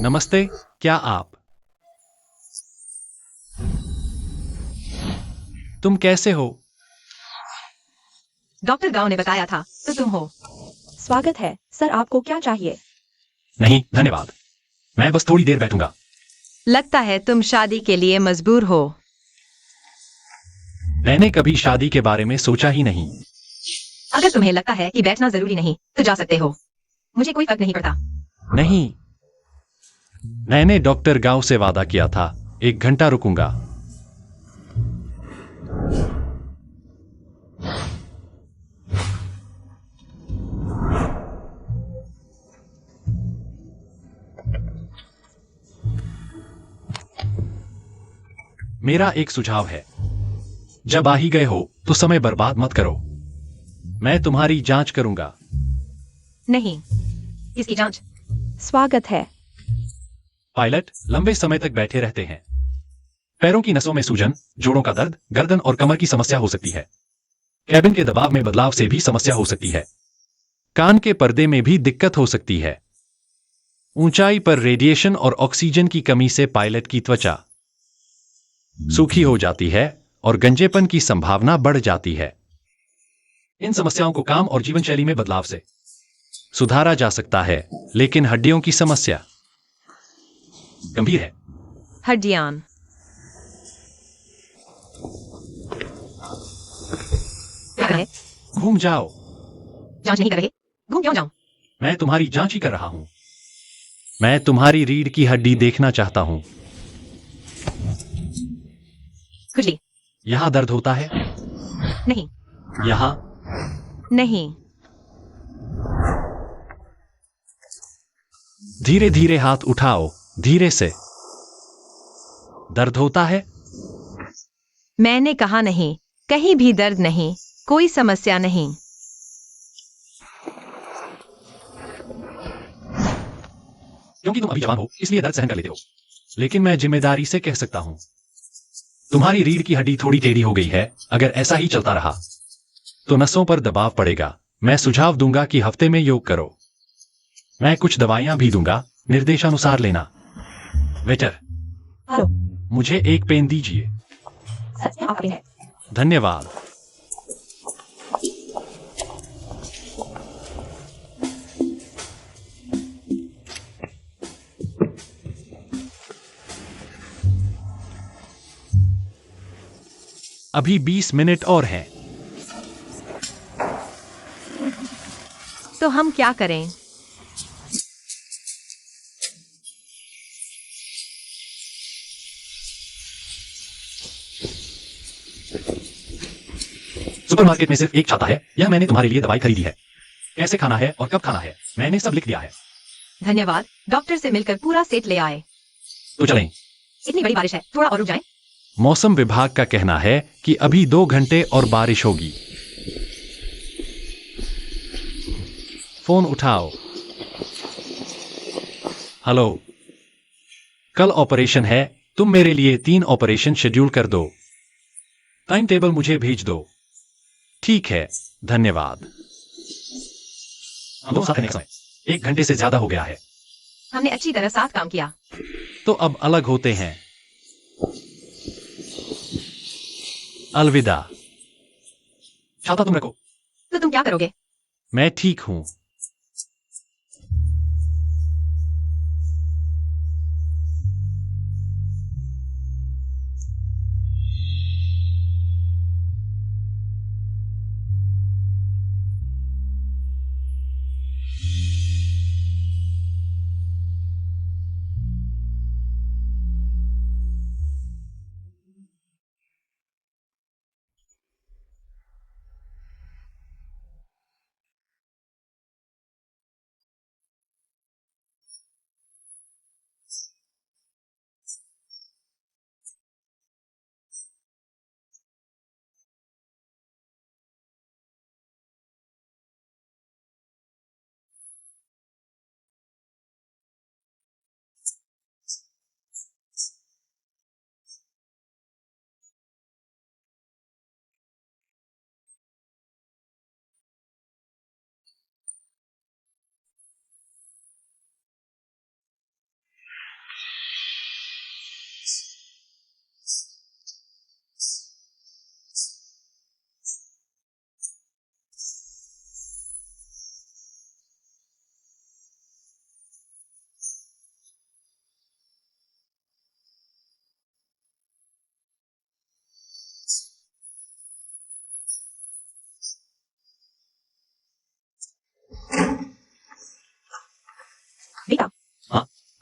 नमस्ते। क्या आप तुम कैसे हो? डॉक्टर गांव ने बताया था तो तुम हो। स्वागत है सर, आपको क्या चाहिए? नहीं धन्यवाद, मैं बस थोड़ी देर बैठूंगा। लगता है तुम शादी के लिए मजबूर हो। मैंने कभी शादी के बारे में सोचा ही नहीं। अगर तुम्हें लगता है कि बैठना जरूरी नहीं तो जा सकते हो, मुझे कोई फर्क नहीं पड़ता। नहीं, मैंने डॉक्टर गांव से वादा किया था, 1 घंटा रुकूंगा। मेरा एक सुझाव है, जब आ ही गए हो तो समय बर्बाद मत करो। मैं तुम्हारी जांच करूंगा। नहीं, इसकी जांच। स्वागत है। पायलट लंबे समय तक बैठे रहते हैं। पैरों की नसों में सूजन, जोड़ों का दर्द, गर्दन और कमर की समस्या हो सकती है। कैबिन के दबाव में बदलाव से भी समस्या हो सकती है। कान के पर्दे में भी दिक्कत हो सकती है। ऊंचाई पर रेडिएशन और ऑक्सीजन की कमी से पायलट की त्वचा सूखी हो जाती है और गंजेपन की संभावना बढ़ जाती है। इन समस्याओं को काम और जीवन शैली में बदलाव से सुधारा जा सकता है, लेकिन हड्डियों की समस्या गंभीर है। हड्डियां। क्या कर रहे? घूम जाओ। जांच नहीं कर रहे? घूम क्यों जाऊं? मैं तुम्हारी जांच ही कर रहा हूं। मैं तुम्हारी रीढ़ की हड्डी देखना चाहता हूं। खुजली? यहां दर्द होता है? नहीं। यहां? नहीं। धीरे धीरे हाथ उठाओ, धीरे से। दर्द होता है? मैंने कहा नहीं, कहीं भी दर्द नहीं, कोई समस्या नहीं। क्योंकि तुम अभी जवान हो इसलिए दर्द सहन कर लेते हो, लेकिन मैं जिम्मेदारी से कह सकता हूं, तुम्हारी रीढ़ की हड्डी थोड़ी टेढ़ी हो गई है। अगर ऐसा ही चलता रहा तो नसों पर दबाव पड़ेगा। मैं सुझाव दूंगा कि हफ्ते में योग करो। मैं कुछ दवाइयां भी दूंगा, निर्देशानुसार लेना। वेटर, हेलो मुझे एक पेन दीजिए। सर, यहाँ आपका पेन है। धन्यवाद। अभी 20 मिनट और हैं। तो हम क्या करें? सुपरमार्केट में सिर्फ एक छाता है। यह मैंने तुम्हारे लिए दवाई खरीदी है। कैसे खाना है और कब खाना है मैंने सब लिख दिया है। धन्यवाद, डॉक्टर से मिलकर पूरा सेट ले आए। तो चलें। इतनी बड़ी बारिश है, थोड़ा और रुक जाएं। मौसम विभाग का कहना है कि अभी 2 घंटे और बारिश होगी। फोन उठाओ। हेलो, कल ऑपरेशन है। तुम मेरे लिए 3 ऑपरेशन शेड्यूल कर दो। टाइम टेबल मुझे भेज दो। ठीक है, धन्यवाद। हम दोनों साथ रहने का समय 1 घंटे से ज्यादा हो गया है। हमने अच्छी तरह साथ काम किया। तो अब अलग होते हैं। अलविदा। छाता तुम रखो। तो तुम क्या करोगे? मैं ठीक हूं।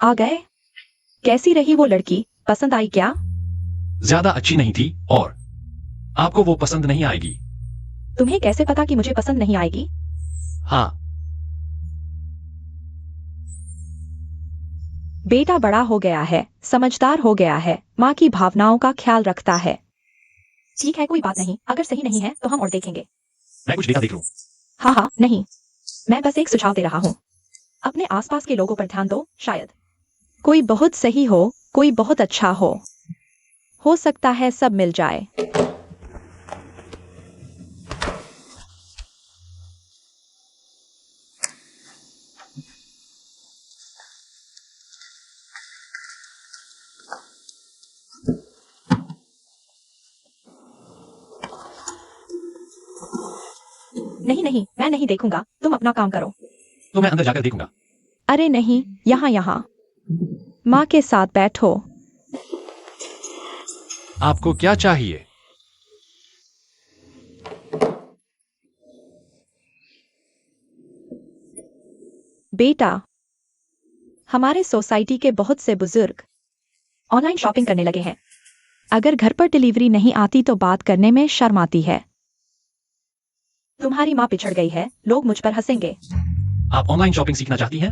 आ गए। कैसी रही वो लड़की, पसंद आई क्या? ज्यादा अच्छी नहीं थी और आपको वो पसंद नहीं आएगी। तुम्हें कैसे पता कि मुझे पसंद नहीं आएगी? हाँ, बेटा बड़ा हो गया है, समझदार हो गया है, माँ की भावनाओं का ख्याल रखता है। ठीक है, कोई बात नहीं, अगर सही नहीं है तो हम और देखेंगे। मैं कुछ डेटा देख लूं। हाँ हाँ, नहीं, मैं बस एक सुझाव दे रहा हूँ। अपने आसपास के लोगों पर ध्यान दो, शायद कोई बहुत सही हो, कोई बहुत अच्छा हो सकता है सब मिल जाए। नहीं नहीं, मैं नहीं देखूंगा, तुम अपना काम करो। तो मैं अंदर जाकर देखूंगा। अरे नहीं, यहाँ यहाँ माँ के साथ बैठो। आपको क्या चाहिए? बेटा, हमारे सोसाइटी के बहुत से बुजुर्ग ऑनलाइन शॉपिंग करने लगे हैं। अगर घर पर डिलीवरी नहीं आती तो बात करने में शर्म आती है। तुम्हारी माँ पिछड़ गई है, लोग मुझ पर हंसेंगे। आप ऑनलाइन शॉपिंग सीखना चाहती हैं?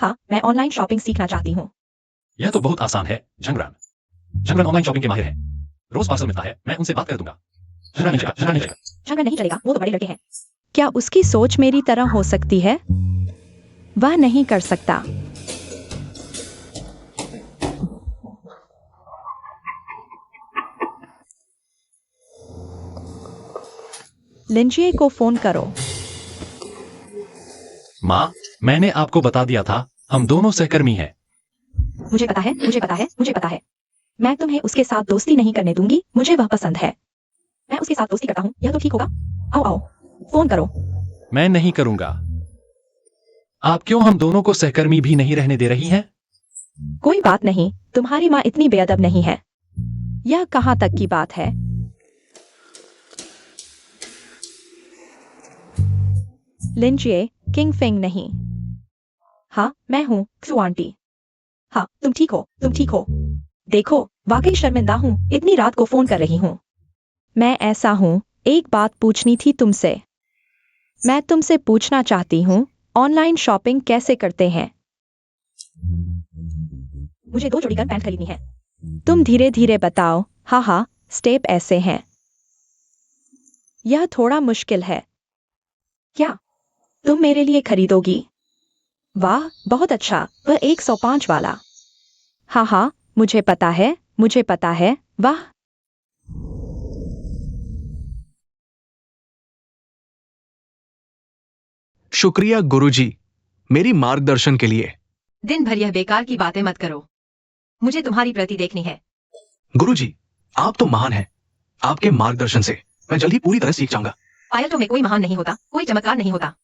हाँ, मैं ऑनलाइन शॉपिंग सीखना चाहती हूँ। यह तो बहुत आसान है। झंगरान झंगरान ऑनलाइन शॉपिंग के माहिर है। रोज पार्सल मिलता है, मैं उनसे बात कर दूंगा। झगड़ा नहीं चलेगा, झगड़ा नहीं चलेगा। झगड़ा नहीं चलेगा, वो तो बड़े लड़के हैं। क्या उसकी सोच मेरी तरह हो सकती है? वह नहीं कर सकता। लिंजिए को फोन करो। माँ, मैंने आपको बता दिया था, हम दोनों सहकर्मी हैं। मुझे पता है, मुझे पता है, मुझे पता है। मैं तुम्हें उसके साथ दोस्ती नहीं करने दूंगी, मुझे वह पसंद है। मैं उसके साथ दोस्ती करता हूँ, यह तो ठीक होगा। आओ आओ, फोन करो। मैं नहीं करूंगा। आप क्यों हम दोनों को सहकर्मी भी नहीं रहने दे रही हैं? कोई बात नहीं, तुम्हारी माँ इतनी बेअदब नहीं है। यह कहाँ तक की बात है? लिंजिए, किंग फेंग नहीं। हाँ, मैं हूँ, क्सू आंटी। हाँ, तुम ठीक हो, तुम ठीक हो। देखो, वाकई शर्मिंदा हूँ, इतनी रात को फोन कर रही हूँ। मैं ऐसा हूँ, एक बात पूछनी थी तुमसे। मैं तुमसे पूछना चाहती हूँ, ऑनलाइन शॉपिंग कैसे करते हैं? मुझे 2 जोड़ी गर्म पैंट खरीदनी है। तुम धीरे धीरे बताओ। हाँ हाँ, स्टेप ऐसे हैं। यह थोड़ा मुश्किल है। क्या तुम मेरे लिए खरीदोगी? वाह, बहुत अच्छा, वह 105 वाला। हाँ हाँ, मुझे पता है, मुझे पता है, वाह। शुक्रिया गुरुजी, मेरी मार्गदर्शन के लिए। दिन भर यह बेकार की बातें मत करो, मुझे तुम्हारी प्रति देखनी है। गुरुजी, आप तो महान हैं। आपके मार्गदर्शन से मैं जल्दी पूरी तरह सीख जाऊंगा। पायलटों में कोई महान नहीं होता, कोई चमत्कार नहीं होता,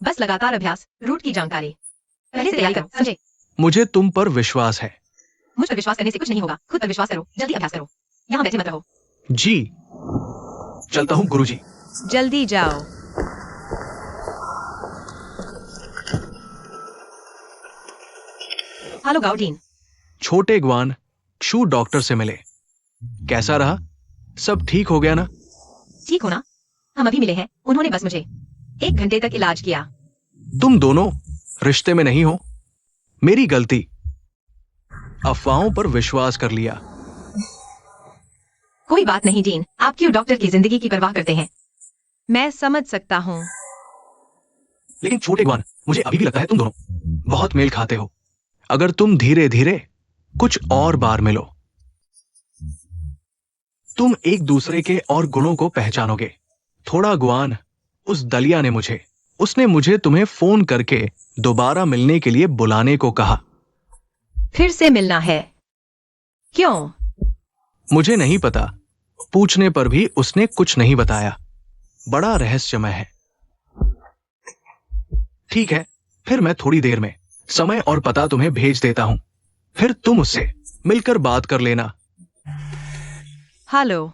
बस लगातार अभ्यास, रूट की जानकारी। पहले से तैयारी करो, समझे? मुझे तुम पर विश्वास है। मुझ पर विश्वास करने से कुछ नहीं होगा, खुद पर विश्वास करो, जल्दी अभ्यास करो। यहाँ बैठे मत रहो। जी, चलता हूँ गुरुजी। जल्दी जाओ। हेलो गाउडीन। छोटे ग्वान, शू डॉक्टर से मिले। कैसा रहा? सब ठीक हो गया ना? ठीक हो ना? हम अभी मिले हैं, उन्होंने बस मुझे 1 घंटे तक इलाज किया। तुम दोनों रिश्ते में नहीं हो। मेरी गलती। अफवाहों पर विश्वास कर लिया। कोई बात नहीं डीन, आप क्यों डॉक्टर की जिंदगी की परवाह करते हैं? मैं समझ सकता हूँ। लेकिन छोटे ग्वान, मुझे अभी भी लगता है तुम दोनों बहुत मेल खाते हो। अगर तुम धीरे धीरे कुछ और बार मिलो, तुम एक दूसरे के और गुणों को पहचानोगे। थोड़ा ग्वान, उस दलिया ने उसने मुझे तुम्हें फोन करके दोबारा मिलने के लिए बुलाने को कहा। फिर से मिलना है? क्यों? मुझे नहीं पता, पूछने पर भी उसने कुछ नहीं बताया। बड़ा रहस्यमय है। ठीक है, फिर मैं थोड़ी देर में समय और पता तुम्हें भेज देता हूं। फिर तुम उससे मिलकर बात कर लेना। हेलो।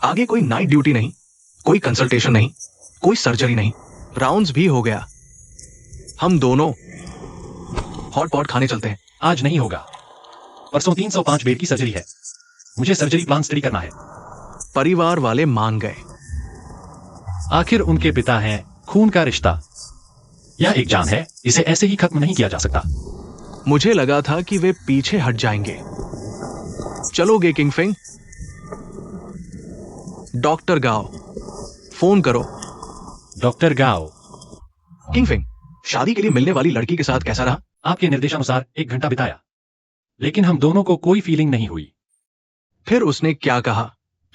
आगे कोई नाइट ड्यूटी नहीं, कोई कंसल्टेशन नहीं, कोई सर्जरी नहीं, राउंड्स भी हो गया। हम दोनों हॉट पॉट खाने चलते हैं। आज नहीं होगा। परसों 305 बेड की सर्जरी है। मुझे सर्जरी प्लान स्टडी करना है। परिवार वाले मान गए। आखिर उनके पिता हैं, खून का रिश्ता। यह एक जान है, इसे ऐसे ही खत्म नहीं किया जा सकता। मुझे लगा था कि वे पीछे हट जाएंगे। चलोगे किंगफिंग? डॉक्टर गाओ, फोन करो। डॉक्टर गाओ। किंगफिंग, शादी के लिए मिलने वाली लड़की के साथ कैसा रहा? आपके निर्देशानुसार 1 घंटा बिताया, लेकिन हम दोनों को कोई फीलिंग नहीं हुई। फिर उसने क्या कहा?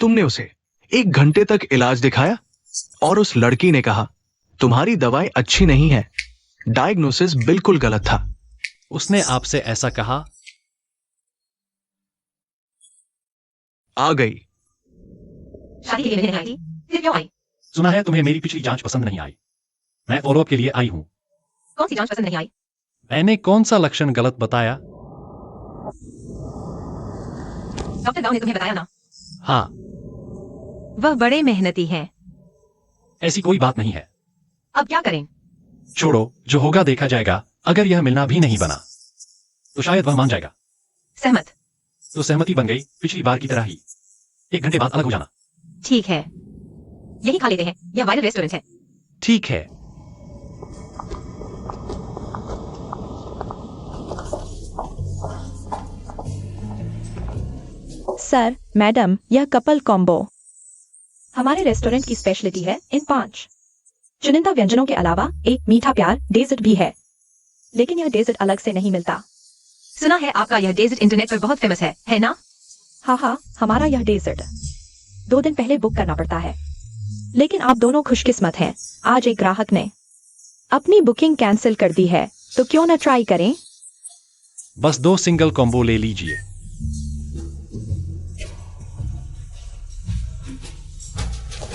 तुमने उसे 1 घंटे तक इलाज दिखाया और उस लड़की ने कहा तुम्हारी दवाई अच्छी नहीं है, डायग्नोसिस बिल्कुल गलत था। उसने आपसे ऐसा कहा? आ गई। शादी के लिए मिलने नहीं आई थी, फिर क्यों आई? सुना है तुम्हें मेरी पिछली जांच पसंद नहीं आई। मैं फॉलोअप के लिए आई हूं। कौन सी जांच पसंद नहीं आई? मैंने कौन सा लक्षण गलत बताया? डॉक्टर गांव ने तुम्हें बताया ना? हाँ। वह बड़े मेहनती हैं। ऐसी कोई बात नहीं है। अब क्या करें? छोड़ो, जो होगा देखा जाएगा। अगर यह मिलना भी नहीं बना तो शायद वह मान जाएगा। सहमत? तो सहमति बन गई, पिछली बार की तरह ही। 1 घंटे बाद अलग हो जाना। ठीक है, यही खा लेते हैं। यह वायरल रेस्टोरेंट है। ठीक है। सर, मैडम, यह कपल कॉम्बो हमारे रेस्टोरेंट की स्पेशलिटी है। इन 5 चुनिंदा व्यंजनों के अलावा एक मीठा प्यार डेजर्ट भी है, लेकिन यह डेजर्ट अलग से नहीं मिलता। सुना है आपका यह डेजर्ट इंटरनेट पर बहुत फेमस है ना? हाँ, हमारा यह डेजर्ट 2 दिन पहले बुक करना पड़ता है, लेकिन आप दोनों खुशकिस्मत हैं। आज एक ग्राहक ने अपनी बुकिंग कैंसिल कर दी है, तो क्यों न ट्राई करें? बस 2 सिंगल कॉम्बो ले लीजिए।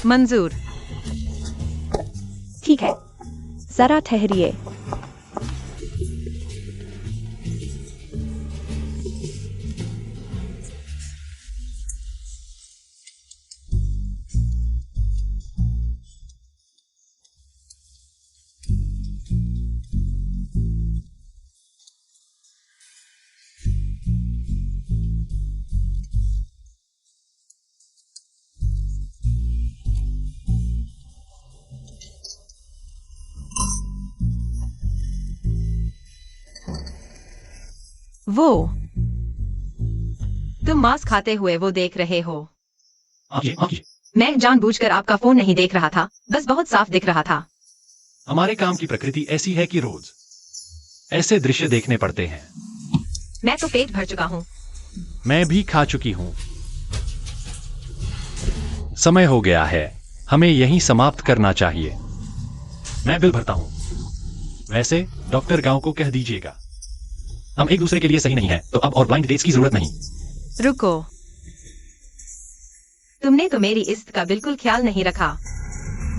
मंजूर। ठीक है, जरा ठहरिए। वो तुम मांस खाते हुए वो देख रहे हो। आइए। मैं जानबूझकर आपका फोन नहीं देख रहा था, बस बहुत साफ दिख रहा था। हमारे काम की प्रकृति ऐसी है कि रोज ऐसे दृश्य देखने पड़ते हैं। मैं तो पेट भर चुका हूँ। मैं भी खा चुकी हूं। समय हो गया है, हमें यहीं समाप्त करना चाहिए। मैं बिल भरता हूं। वैसे डॉक्टर गांव को कह दीजिएगा हम एक दूसरे के लिए सही नहीं है, तो अब और ब्लाइंड डेट्स की जरूरत नहीं। रुको, तुमने तो मेरी इज्जत का बिल्कुल ख्याल नहीं रखा।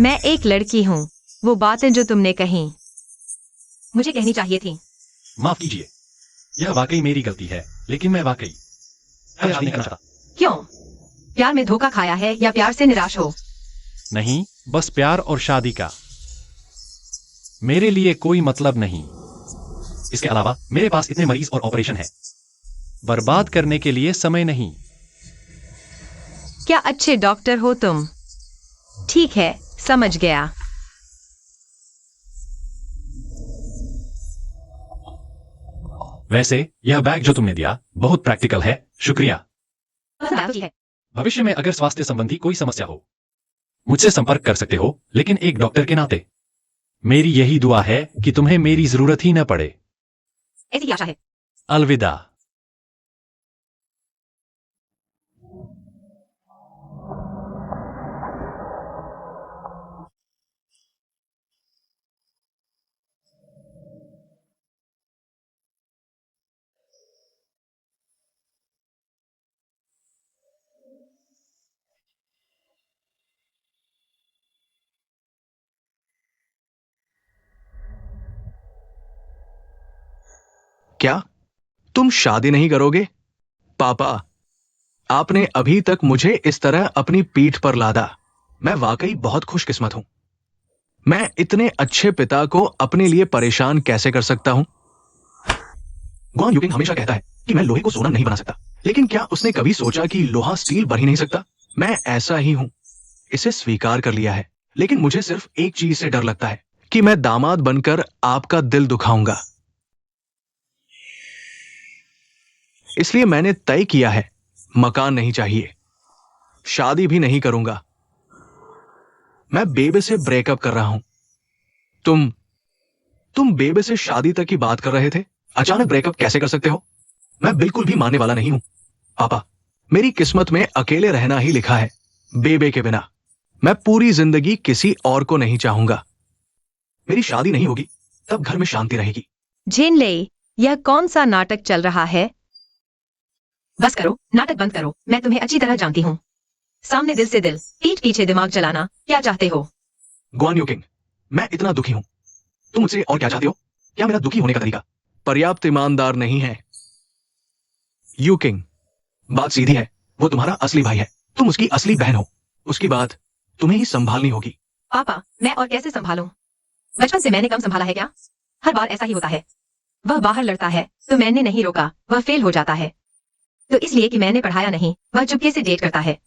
मैं एक लड़की हूँ। वो बातें जो तुमने कही मुझे कहनी चाहिए थी। माफ कीजिए, यह वाकई मेरी गलती है, लेकिन मैं वाकई शादी नहीं करना चाहता। क्यों? प्यार में धोखा खाया है या प्यार से निराश हो? नहीं, बस प्यार और शादी का मेरे लिए कोई मतलब नहीं। इसके अलावा मेरे पास इतने मरीज और ऑपरेशन है, बर्बाद करने के लिए समय नहीं। क्या अच्छे डॉक्टर हो तुम। ठीक है, समझ गया। वैसे यह बैग जो तुमने दिया बहुत प्रैक्टिकल है, शुक्रिया। भविष्य में अगर स्वास्थ्य संबंधी कोई समस्या हो मुझसे संपर्क कर सकते हो, लेकिन एक डॉक्टर के नाते मेरी यही दुआ है कि तुम्हें मेरी जरूरत ही न पड़े। ऐसी आशा है। अलविदा। क्या तुम शादी नहीं करोगे? पापा, आपने अभी तक मुझे इस तरह अपनी पीठ पर लादा। मैं वाकई बहुत खुशकिस्मत हूं। मैं इतने अच्छे पिता को अपने लिए परेशान कैसे कर सकता हूं? गुआन युकिंग हमेशा कहता है कि मैं लोहे को सोना नहीं बना सकता, लेकिन क्या उसने कभी सोचा कि लोहा स्टील बन ही नहीं सकता? मैं ऐसा ही हूं, इसे स्वीकार कर लिया है। लेकिन मुझे सिर्फ एक चीज से डर लगता है कि मैं दामाद बनकर आपका दिल दुखाऊंगा। इसलिए मैंने तय किया है, मकान नहीं चाहिए, शादी भी नहीं करूंगा। मैं बेबे से ब्रेकअप कर रहा हूं। तुम बेबे से शादी तक की बात कर रहे थे, अचानक ब्रेकअप कैसे कर सकते हो? मैं बिल्कुल भी मानने वाला नहीं हूं। पापा, मेरी किस्मत में अकेले रहना ही लिखा है, बेबे के बिना। मैं पूरी जिंदगी किसी और को नहीं चाहूंगा। मेरी शादी नहीं होगी, तब घर में शांति रहेगी। जेनलेई, यह कौन सा नाटक चल रहा है? बस करो, नाटक बंद करो। मैं तुम्हें अच्छी तरह जानती हूँ। सामने दिल से दिल, पीठ पीछे दिमाग चलाना, क्या चाहते हो? गुआन युकिंग, मैं इतना दुखी हूं। तुम मुझसे और क्या चाहते हो? क्या मेरा दुखी होने का तरीका पर्याप्त ईमानदार नहीं है? युकिंग, बात सीधी है, वो तुम्हारा असली भाई है, तुम उसकी असली बहन हो। उसकी बात तुम्हें ही संभालनी होगी। पापा, मैं और कैसे संभालूं? बचपन से मैंने कम संभाला है क्या? हर बार ऐसा ही होता है। वह बाहर लड़ता है तो मैंने नहीं रोका, वह फेल हो जाता है तो इसलिए कि मैंने पढ़ाया नहीं। वह चुपके से डेट करता है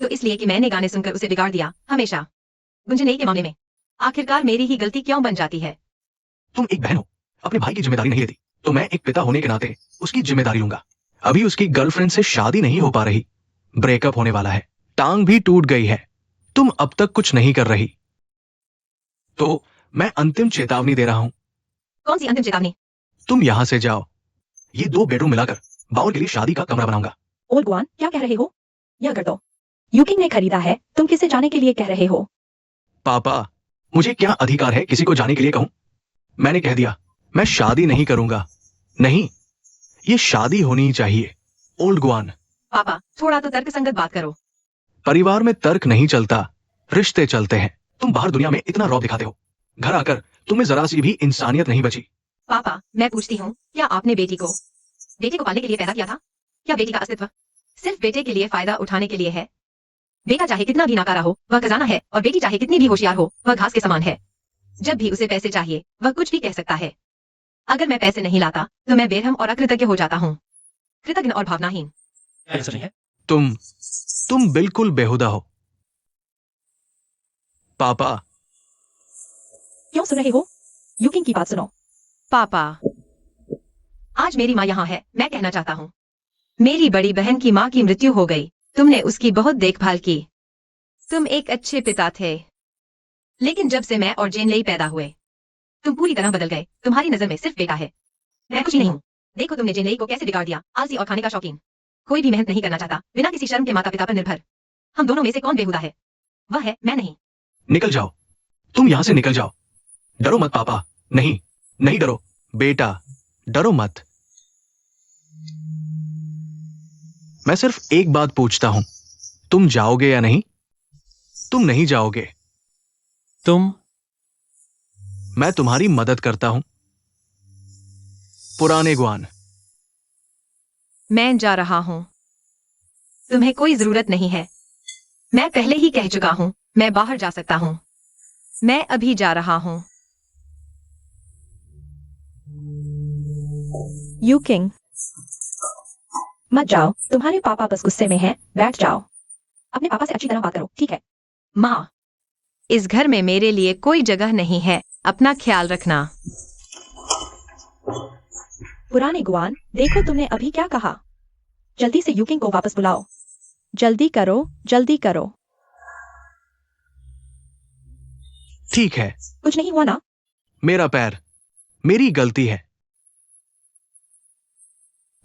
तो इसलिए कि मैंने गाने सुनकर उसे बिगाड़ दिया। हमेशा गुंजनेई के मामले में आखिरकार मेरी ही गलती क्यों बन जाती है? तुम एक बहन हो, अपने भाई की जिम्मेदारी नहीं लेती, तो मैं एक पिता होने के नाते उसकी जिम्मेदारी लूंगा। अभी उसकी गर्लफ्रेंड से शादी नहीं हो पा रही, ब्रेकअप होने वाला है, टांग भी टूट गई है। तुम अब तक कुछ नहीं कर रही, तो मैं अंतिम चेतावनी दे रहा हूं। कौन सी अंतिम चेतावनी? तुम यहां से जाओ। ये 2 बेडरूम मिलाकर बाउल के लिए शादी का कमरा बनाऊंगा। ओल्ड गुआन, क्या कह रहे हो? यह कर दो। युकिंग ने खरीदा है, तुम किसे जाने के लिए कह रहे हो? पापा, मुझे क्या अधिकार है किसी को जाने के लिए कहूं? मैंने कह दिया, मैं शादी नहीं करूंगा। नहीं, ये शादी होनी ही चाहिए। ओल्ड गुआन, पापा, थोड़ा तो तर्कसंगत बात करो। परिवार में तर्क नहीं चलता, रिश्ते चलते हैं। तुम बाहर दुनिया में इतना रौब दिखाते हो, घर आकर तुम्हें जरा सी भी इंसानियत नहीं बची। पापा, मैं पूछती हूँ, क्या आपने बेटी को पालने के लिए पैदा किया था? क्या बेटी का अस्तित्व सिर्फ बेटे के लिए फायदा उठाने के लिए है? बेटा चाहे कितना भी नाकारा हो, वह खजाना है, और बेटी चाहे कितनी भी होशियार हो, वह घास के समान है। जब भी उसे पैसे चाहिए, वह कुछ भी कह सकता है। अगर मैं पैसे नहीं लाता तो मैं बेरहम और अकृतज्ञ हो जाता हूँ, कृतज्ञ और भावनाहीन। क्या ऐसा नहीं है? तुम बिल्कुल बेहुदा हो। पापा, क्यों सुन रहे हो? युकिंग की बात सुनो। पापा, आज मेरी माँ यहाँ है। मैं कहना चाहता हूँ, मेरी बड़ी बहन की माँ की मृत्यु हो गई। तुमने उसकी बहुत देखभाल की। तुम एक अच्छे पिता थे, लेकिन जब से मैं और जेनलेई पैदा हुए, तुम पूरी तरह बदल गए। तुम्हारी नजर में सिर्फ बेटा है, मैं कुछ नहीं हूँ। देखो तुमने जेनलेई को कैसे बिगाड़ दिया। आलसी और खाने का शौकीन, कोई भी मेहनत नहीं करना चाहता, बिना किसी शर्म के माता पिता पर निर्भर। हम दोनों में से कौन बेहुदा है? वह है, मैं नहीं। निकल जाओ, तुम यहां से निकल जाओ। डरो मत पापा, नहीं, नहीं डरो बेटा, डरो मत। मैं सिर्फ एक बात पूछता हूं, तुम जाओगे या नहीं? तुम नहीं जाओगे। तुम मैं तुम्हारी मदद करता हूं। पुराने गुआन, मैं जा रहा हूँ, तुम्हें कोई जरूरत नहीं है। मैं पहले ही कह चुका हूँ, मैं बाहर जा सकता हूँ। मैं अभी जा रहा हूँ। युकिंग, मत जाओ, तुम्हारे पापा बस गुस्से में हैं। बैठ जाओ, अपने पापा से अच्छी तरह बात करो, ठीक है? माँ, इस घर में मेरे लिए कोई जगह नहीं है। अपना ख्याल रखना। पुराने गुआन, देखो तुमने अभी क्या कहा। जल्दी से युकिंग को वापस बुलाओ। जल्दी करो, जल्दी करो। ठीक है। कुछ नहीं हुआ ना? मेरा पैर, मेरी गलती है।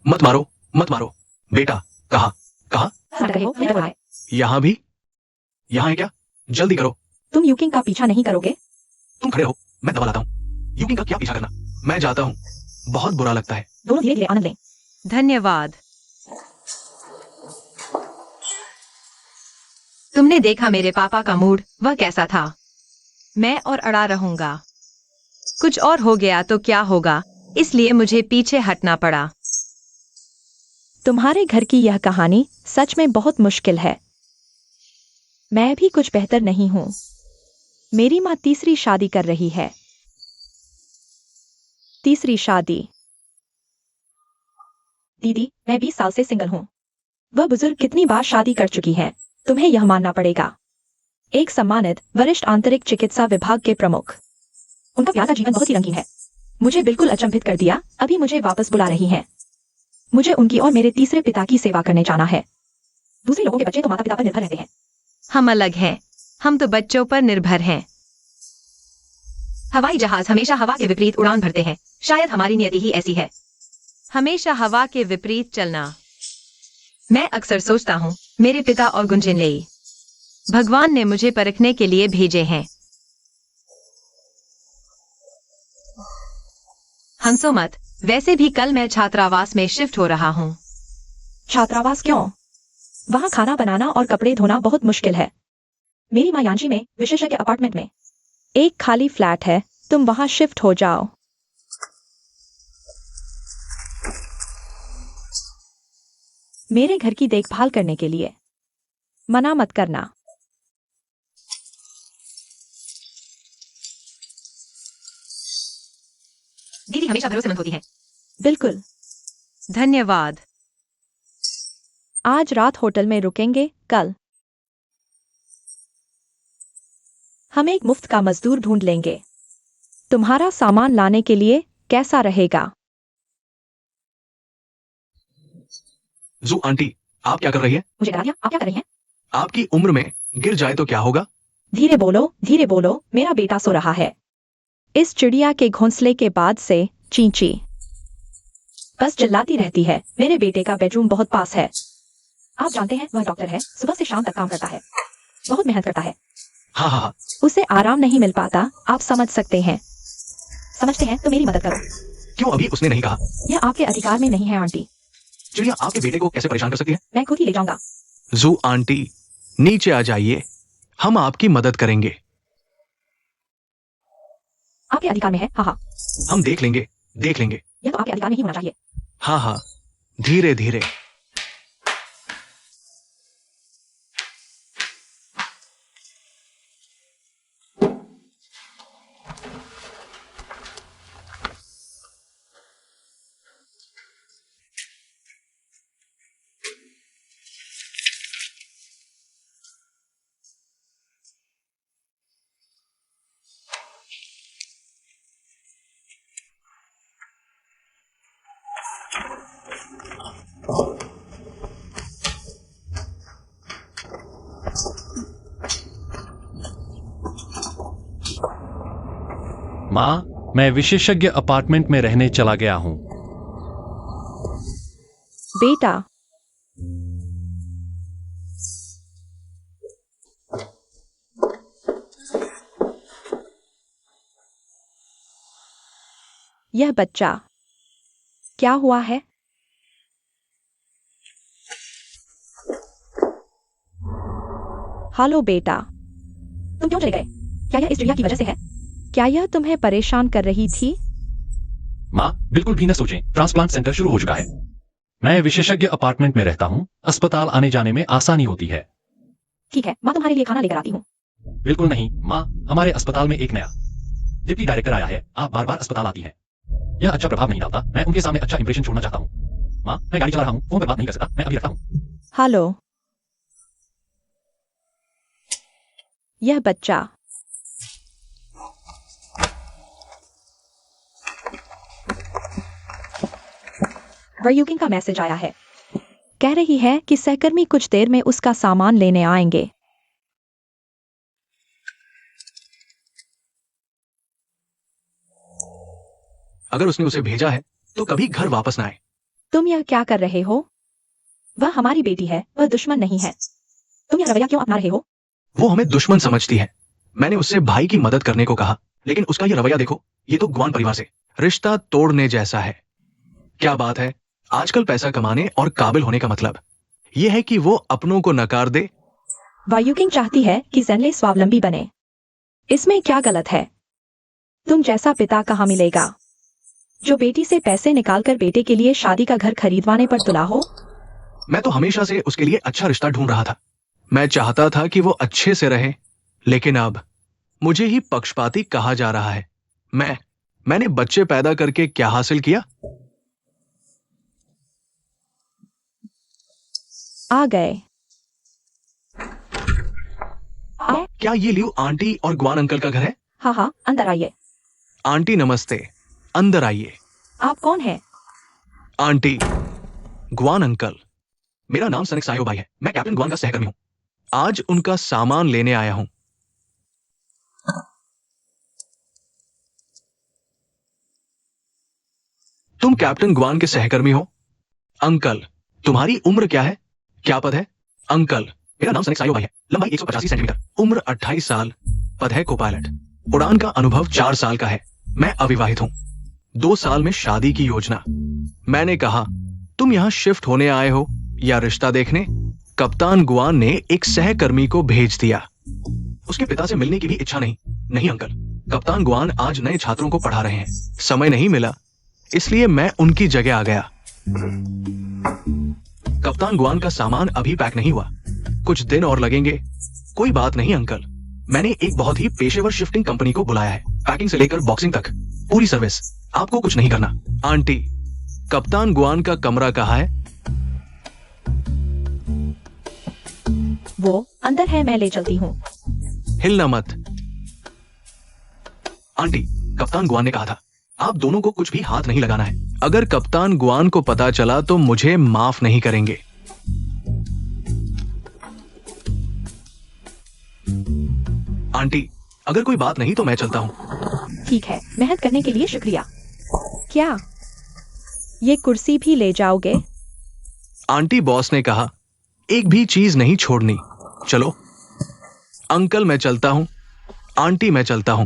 मत मारो, मत मारो बेटा। कहा कहा? हट रहे हो, मैं बुलाए। यहां भी? यहां है क्या? जल्दी करो। तुम युकिंग का पीछा नहीं करोगे? तुम खड़े हो, मैं दवा लाता हूं। युकिंग का क्या पीछा करना, मैं जाता हूं। बहुत बुरा लगता है। दोनों धीरे धीरे आनंद लें। धन्यवाद। तुमने देखा मेरे पापा का मूड, वह कैसा था? मैं और अड़ा रहूंगा। कुछ और हो गया तो क्या होगा, इसलिए मुझे पीछे हटना पड़ा। तुम्हारे घर की यह कहानी सच में बहुत मुश्किल है। मैं भी कुछ बेहतर नहीं हूं। मेरी माँ तीसरी शादी कर रही है। तीसरी शादी। दीदी, मैं 20 साल से सिंगल हूं। वह बुजुर्ग कितनी बार शादी कर चुकी हैं, तुम्हें यह मानना पड़ेगा। एक सम्मानित वरिष्ठ आंतरिक चिकित्सा विभाग के प्रमुख। उनका प्यार का जीवन बहुत ही रंगीन है। मुझे बिल्कुल अचंभित कर दिया। अभी मुझे वापस बुला रही हैं। मुझे उनकी और मेरे तीसरे पिता की सेवा करने जाना है। दूसरे लोगों के बच्चे तो माता पिता पर निर्भर रहते हैं। हम अलग हैं। हम तो बच्चों पर निर्भर हैं। हवाई जहाज हमेशा हवा के विपरीत उड़ान भरते हैं। शायद हमारी नियति ही ऐसी है, हमेशा हवा के विपरीत चलना। मैं अक्सर सोचता हूँ, मेरे पिता और गुंजिनलेई, भगवान ने मुझे परखने के लिए भेजे हैं। हंसो मत। वैसे भी कल मैं छात्रावास में शिफ्ट हो रहा हूँ। छात्रावास क्यों? वहां खाना बनाना और कपड़े धोना बहुत मुश्किल है। मेरी माँ यांशी में विशेषज्ञ अपार्टमेंट में एक खाली फ्लैट है। तुम वहां शिफ्ट हो जाओ। मेरे घर की देखभाल करने के लिए मना मत करना। दीदी हमेशा भरोसेमंद होती है। बिल्कुल। धन्यवाद। आज रात होटल में रुकेंगे। कल हम एक मुफ्त का मजदूर ढूंढ लेंगे। तुम्हारा सामान लाने के लिए कैसा रहेगा? जू आंटी, आप क्या कर रही है? मुझे डरा दिया। आप क्या कर रही हैं? आपकी उम्र में गिर जाए तो क्या होगा? धीरे बोलो, धीरे बोलो। मेरा बेटा सो रहा है। इस चिड़िया के घोंसले के बाद से चींची बस चिल्लाती रहती है। मेरे बेटे का बेडरूम बहुत पास है। आप जानते हैं, वह डॉक्टर है। सुबह से शाम तक काम करता है। बहुत मेहनत करता है। हाँ हाँ हाँ। उसे आराम नहीं मिल पाता। आप समझ सकते हैं। समझते हैं तो मेरी मदद करो। क्यों अभी उसने नहीं कहा? यह आपके अधिकार में नहीं है आंटी। चिड़िया आपके बेटे को कैसे परेशान कर सकती है? मैं खुद ही ले जाऊंगा। जू आंटी, नीचे आ जाइए। हम आपकी मदद करेंगे। आपके अधिकार में है। हाँ हाँ। हम देख लेंगे, देख लेंगे। यह तो आपके अधिकार में ही होना चाहिए। हाँ हाँ, धीरे धीरे। माँ, मैं विशेषज्ञ अपार्टमेंट में रहने चला गया हूँ। बेटा, यह बच्चा क्या हुआ है? हेलो बेटा, तुम क्यों चले गए? क्या यह इस चिड़िया की वजह से है? क्या यह तुम्हें परेशान कर रही थी? माँ, बिल्कुल भी न सोचें। ट्रांसप्लांट सेंटर शुरू हो चुका है। मैं विशेषज्ञ अपार्टमेंट में रहता हूँ। अस्पताल आने जाने में आसानी होती है। ठीक है, माँ तुम्हारे लिए खाना लेकर आती हूँ। बिल्कुल नहीं माँ, हमारे अस्पताल में एक नया डिप्टी डायरेक्टर आया है। आप बार बार अस्पताल आती हैं। यह अच्छा प्रभाव नहीं डालता। मैं उनके सामने अच्छा इंप्रेशन छोड़ना चाहता हूँ। माँ, मैं गाड़ी चला रहा हूँ, फोन पर बात नहीं कर सकता। मैं अभी रखता हूँ। हेलो, यह बच्चा वरयुकिंग का मैसेज आया है। कह रही है कि सहकर्मी कुछ देर में उसका सामान लेने आएंगे। अगर उसने उसे भेजा है तो कभी घर वापस ना आए। तुम यह क्या कर रहे हो? वह हमारी बेटी है, वह दुश्मन नहीं है। तुम यह रवैया क्यों अपना रहे हो? वो हमें दुश्मन समझती है। मैंने उससे भाई की मदद करने को कहा, लेकिन उसका ये रवैया देखो। ये तो गुआन परिवार से रिश्ता तोड़ने जैसा है। क्या बात है, आजकल पैसा कमाने और काबिल होने का मतलब यह है कि वो अपनों को नकार दे। वायुकिंग चाहती है कि ज़ेनले स्वावलंबी बने। इसमें क्या गलत है? तुम जैसा पिता कहाँ मिलेगा, जो बेटी से पैसे निकालकर बेटे के लिए शादी का घर खरीदवाने पर तुला हो? मैं तो हमेशा से उसके लिए अच्छा रिश्ता ढूंढ रहा था। मैं चाहता था कि वो अच्छे से रहे, लेकिन अब मुझे ही पक्षपाती कहा जा रहा है। मैंने बच्चे पैदा करके क्या हासिल किया? आ गए। क्या ये लियो आंटी और ग्वान अंकल का घर है? हाँ हाँ, अंदर आइए। आंटी नमस्ते, अंदर आइए। आप कौन है? आंटी, ग्वान अंकल, मेरा नाम सनिक सायो भाई है। मैं कैप्टन ग्वान का सहकर्मी हूं। आज उनका सामान लेने आया हूं। तुम कैप्टन ग्वान के सहकर्मी हो? अंकल, तुम्हारी उम्र क्या है? क्या पद है? अंकल, मेरा नाम सनिक सायो भाई है। लंबाई 185 सेंटीमीटर, उम्र 28 साल, पद है को पायलट। उड़ान का अनुभव 4 साल का है। मैं अविवाहित हूं। 2 साल में शादी की योजना। मैंने कहा, तुम यहां शिफ्ट होने आए हो या रिश्ता देखने? कप्तान गुआन ने एक सहकर्मी को भेज दिया। उसके पिता से मिलने की भी इच्छा नहीं। नहीं अंकल, कप्तान गुआन आज नए छात्रों को पढ़ा रहे हैं। समय नहीं मिला, इसलिए मैं उनकी जगह आ गया। कप्तान गुआन का सामान अभी पैक नहीं हुआ, कुछ दिन और लगेंगे। कोई बात नहीं अंकल, मैंने एक बहुत ही पेशेवर शिफ्टिंग कंपनी को बुलाया है। पैकिंग से लेकर बॉक्सिंग तक पूरी सर्विस। आपको कुछ नहीं करना। आंटी, कप्तान गुआन का कमरा कहाँ है? वो अंदर है, मैं ले चलती हूँ। हिलना मत। आंटी, कप्तान गुआन ने कहा था आप दोनों को कुछ भी हाथ नहीं लगाना है। अगर कप्तान गुआन को पता चला तो मुझे माफ नहीं करेंगे। आंटी, अगर कोई बात नहीं तो मैं चलता हूं। ठीक है, मेहनत करने के लिए शुक्रिया। क्या ये कुर्सी भी ले जाओगे? आंटी, बॉस ने कहा एक भी चीज नहीं छोड़नी। चलो अंकल, मैं चलता हूं। आंटी, मैं चलता हूं।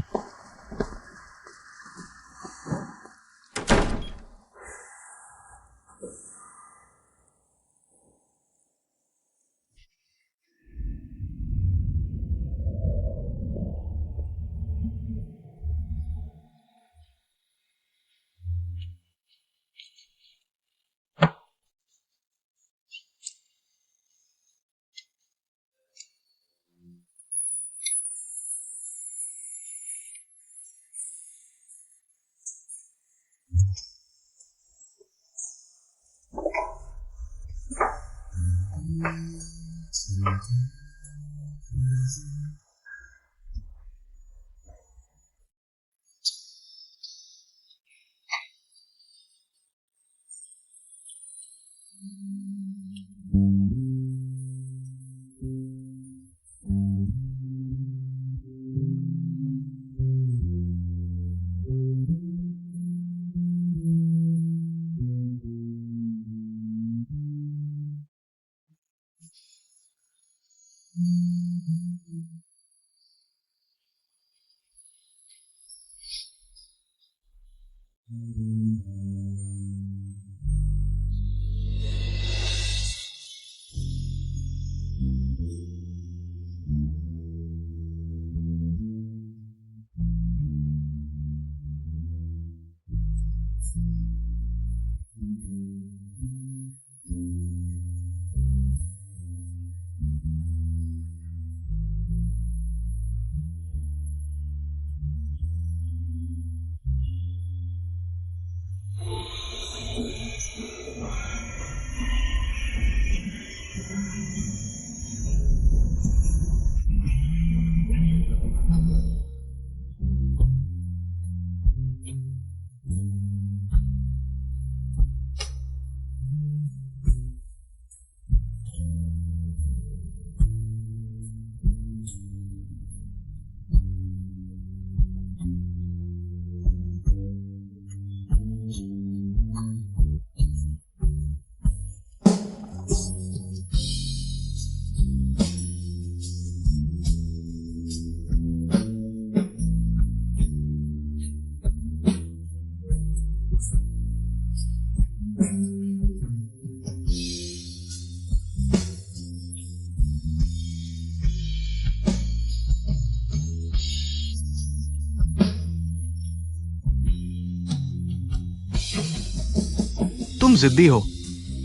तुम जिद्दी हो,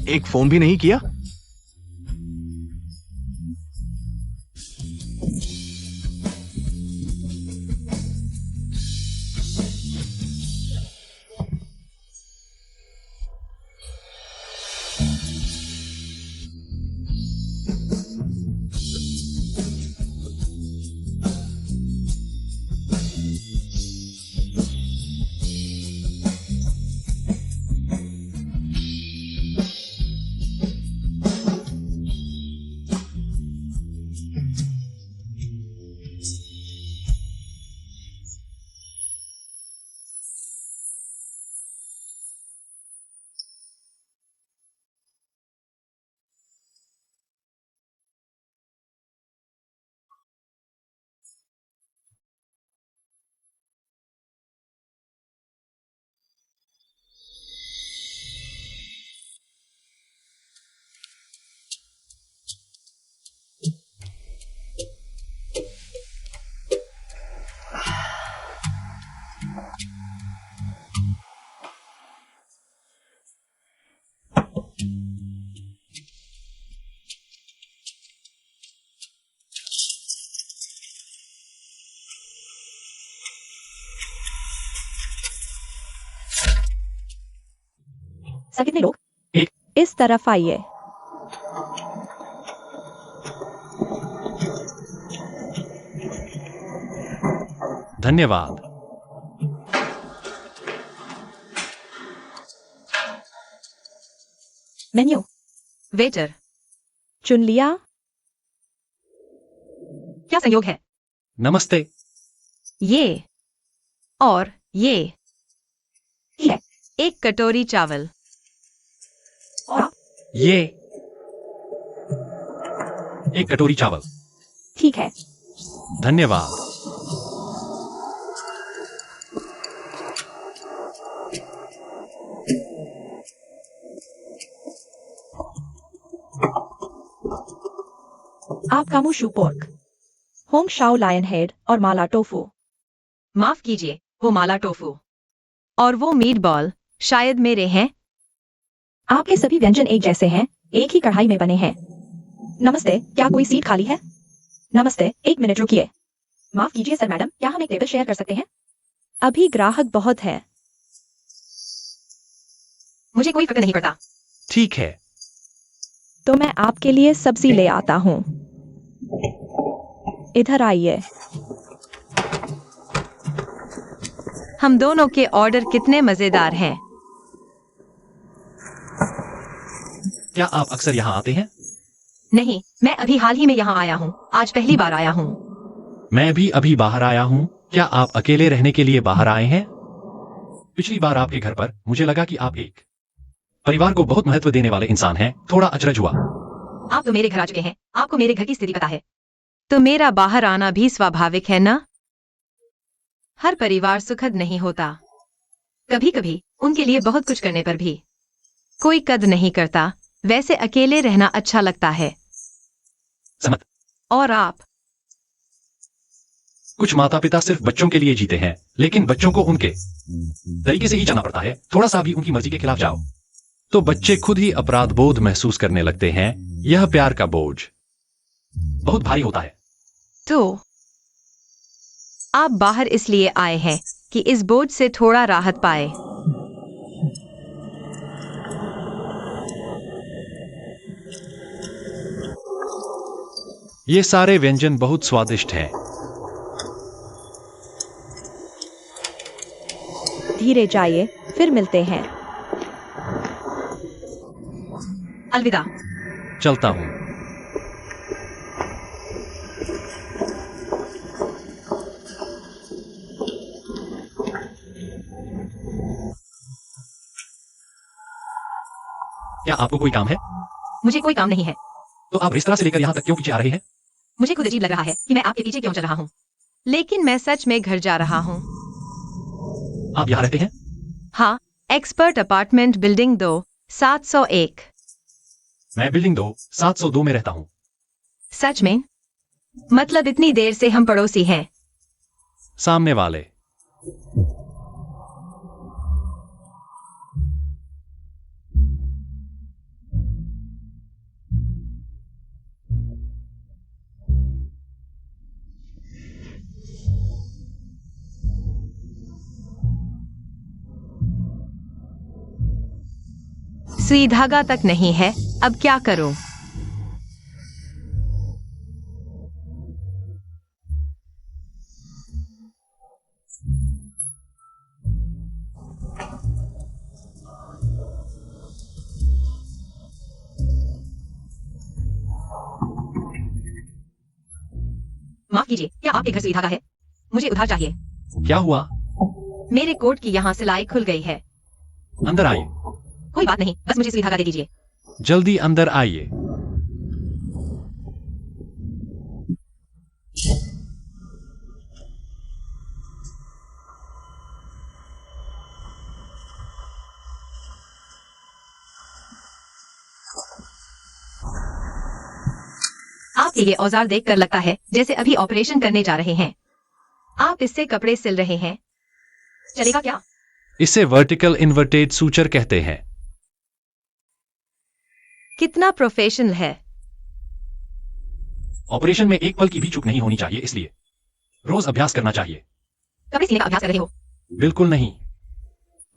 एक फोन भी नहीं किया। सर कितने लोग? एक। इस तरफ आइए। धन्यवाद। मेन्यू वेटर, चुन लिया? क्या संयोग है? नमस्ते। ये और ये। ठीक है। एक कटोरी चावल। और आप? ये एक कटोरी चावल। ठीक है। धन्यवाद। आपका moo shu pork, hong shao lion head और माला टोफू। माफ कीजिए, वो माला टोफू और वो मीट बॉल शायद मेरे हैं। आपके सभी व्यंजन एक जैसे हैं, एक ही कढ़ाई में बने हैं। नमस्ते, क्या कोई सीट खाली है? नमस्ते, एक मिनट रुकिए। माफ कीजिए सर मैडम, क्या हम एक टेबल शेयर कर सकते हैं? अभी ग्राहक बहुत है। मुझे कोई फर्क नहीं पड़ता। ठीक है। तो मैं आपके लिए सब्जी ले आता हूँ। इधर आइए। हम दोनों के ऑर्डर कितने मजेदार हैं। क्या आप अक्सर यहाँ आते हैं? नहीं, मैं अभी हाल ही में यहाँ आया हूँ। आज पहली बार आया हूँ। मैं भी अभी बाहर आया हूँ। क्या आप अकेले रहने के लिए बाहर आए हैं? पिछली बार आपके घर पर मुझे लगा कि आप एक परिवार को बहुत महत्व देने वाले इंसान हैं। थोड़ा अचरज हुआ। आप तो मेरे घर आ चुके हैं, आपको मेरे घर की स्थिति पता है। तो मेरा बाहर आना भी स्वाभाविक है ना? हर परिवार सुखद नहीं होता। कभी कभी उनके लिए बहुत कुछ करने पर भी कोई कद नहीं करता। वैसे अकेले रहना अच्छा लगता है। समझ। और आप? कुछ माता पिता सिर्फ बच्चों के लिए जीते हैं, लेकिन बच्चों को उनके तरीके से ही चलना पड़ता है। थोड़ा सा भी उनकी मर्जी के खिलाफ जाओ तो बच्चे खुद ही अपराध बोध महसूस करने लगते हैं। यह प्यार का बोझ बहुत भारी होता है। तो आप बाहर इसलिए आए हैं कि इस बोझ से थोड़ा राहत पाए। ये सारे व्यंजन बहुत स्वादिष्ट हैं। धीरे जाइए, फिर मिलते हैं। अलविदा। चलता हूँ। क्या आपको कोई काम है? मुझे कोई काम नहीं है। तो आप रेस्तरां से लेकर यहाँ तक क्यों पीछे आ रहे हैं? मुझे खुद अजीब लग रहा है कि मैं आपके पीछे क्यों चल रहा हूँ। लेकिन मैं सच में घर जा रहा हूँ। आप यहाँ रहते हैं? हाँ, एक्सपर्ट अपार्टमेंट बिल्डिंग 2, 701। मैं बिल्डिंग 2, 702 में रहता हूँ। सच में? मतलब इतनी देर से हम पड़ोसी हैं। सामने वाले। सुई धागा तक नहीं है, अब क्या करूं? माफ कीजिए, क्या आपके घर सुई धागा है? मुझे उधार चाहिए। क्या हुआ? मेरे कोट की यहाँ सिलाई खुल गई है। अंदर आइए। कोई बात नहीं, बस मुझे सुई धागा दे दीजिए। जल्दी अंदर आइए। आपके ये औजार देखकर लगता है जैसे अभी ऑपरेशन करने जा रहे हैं। आप इससे कपड़े सिल रहे हैं। चलेगा क्या? इसे वर्टिकल इन्वर्टेड सूचर कहते हैं। कितना प्रोफेशनल है। ऑपरेशन में एक पल की भी चूक नहीं होनी चाहिए, इसलिए रोज अभ्यास करना चाहिए। कपड़े सिलने का अभ्यास कर रहे हो? बिल्कुल नहीं।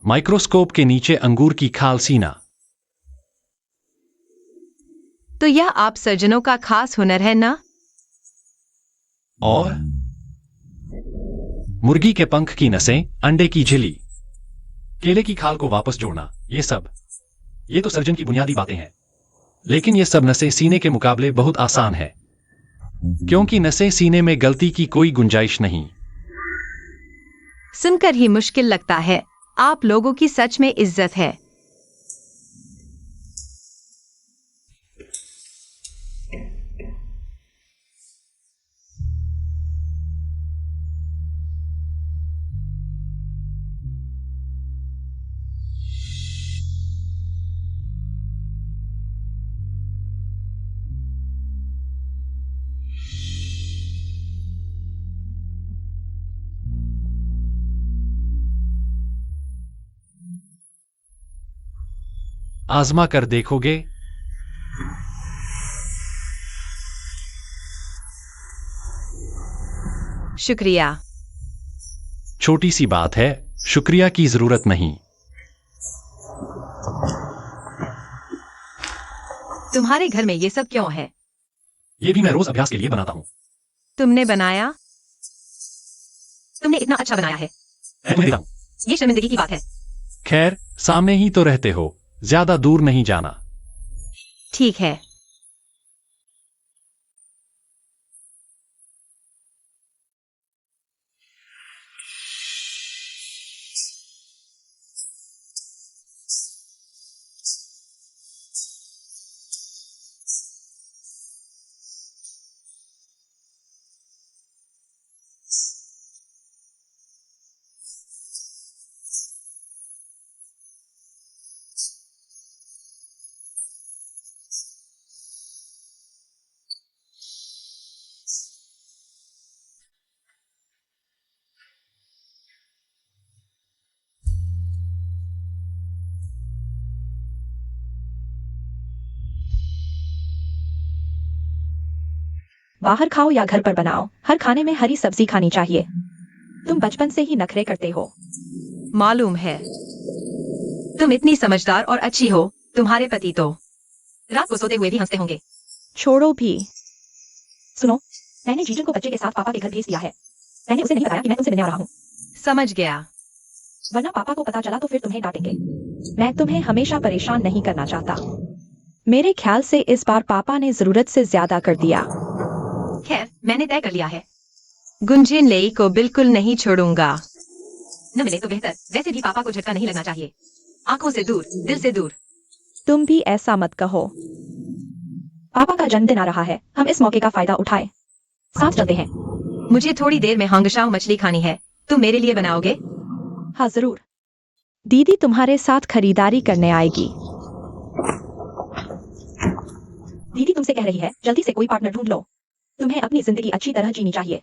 माइक्रोस्कोप के नीचे अंगूर की खाल सीना तो यह आप सर्जनों का खास हुनर है ना? और मुर्गी के पंख की नसें, अंडे की झिल्ली, केले की खाल को वापस जोड़ना, ये तो सर्जन की बुनियादी बातें हैं। लेकिन ये सब नसें सीने के मुकाबले बहुत आसान है, क्योंकि नसें सीने में गलती की कोई गुंजाइश नहीं। सुनकर ही मुश्किल लगता है। आप लोगों की सच में इज्जत है। आजमा कर देखोगे? शुक्रिया। छोटी सी बात है, शुक्रिया की जरूरत नहीं। तुम्हारे घर में ये सब क्यों है? ये भी मैं रोज अभ्यास के लिए बनाता हूँ। तुमने बनाया? तुमने इतना अच्छा बनाया है। मैं तुम्हें देता हूँ। ये शर्मिंदगी की बात है। खैर, सामने ही तो रहते हो, ज्यादा दूर नहीं जाना। ठीक है। बाहर खाओ या घर पर बनाओ, हर खाने में हरी सब्जी खानी चाहिए। तुम बचपन से ही नखरे करते हो। मालूम है। तुम इतनी समझदार और अच्छी हो। तुम्हारे पति तो रात को सोते हुए भी हंसते होंगे। छोड़ो भी। सुनो, मैंने जीजन को बच्चे के साथ पापा के घर भेज दिया है। मैंने उसे नहीं बताया कि मैं तुमसे मिलने आ रहा हूँ, समझ गया। वरना पापा को पता चला तो फिर तुम्हें डांटेंगे। मैं तुम्हें हमेशा परेशान नहीं करना चाहता। मेरे ख्याल से इस बार पापा ने जरूरत से ज्यादा कर दिया। खैर, मैंने तय कर लिया है। गुंजिन लेई को बिल्कुल नहीं छोड़ूंगा। न मिले तो बेहतर। वैसे भी पापा को झटका नहीं लगना चाहिए। आंखों से दूर, दिल से दूर। तुम भी ऐसा मत कहो। पापा का जन्मदिन आ रहा है, हम इस मौके का फायदा उठाएं। साथ चलते हैं। मुझे थोड़ी देर में हांगशाओ मछली खानी है। तुम मेरे लिए बनाओगे? हाँ जरूर। दीदी तुम्हारे साथ खरीदारी करने आएगी। दीदी तुमसे कह रही है, जल्दी से कोई पार्टनर ढूंढ लो। तुम्हें अपनी जिंदगी अच्छी तरह जीनी चाहिए।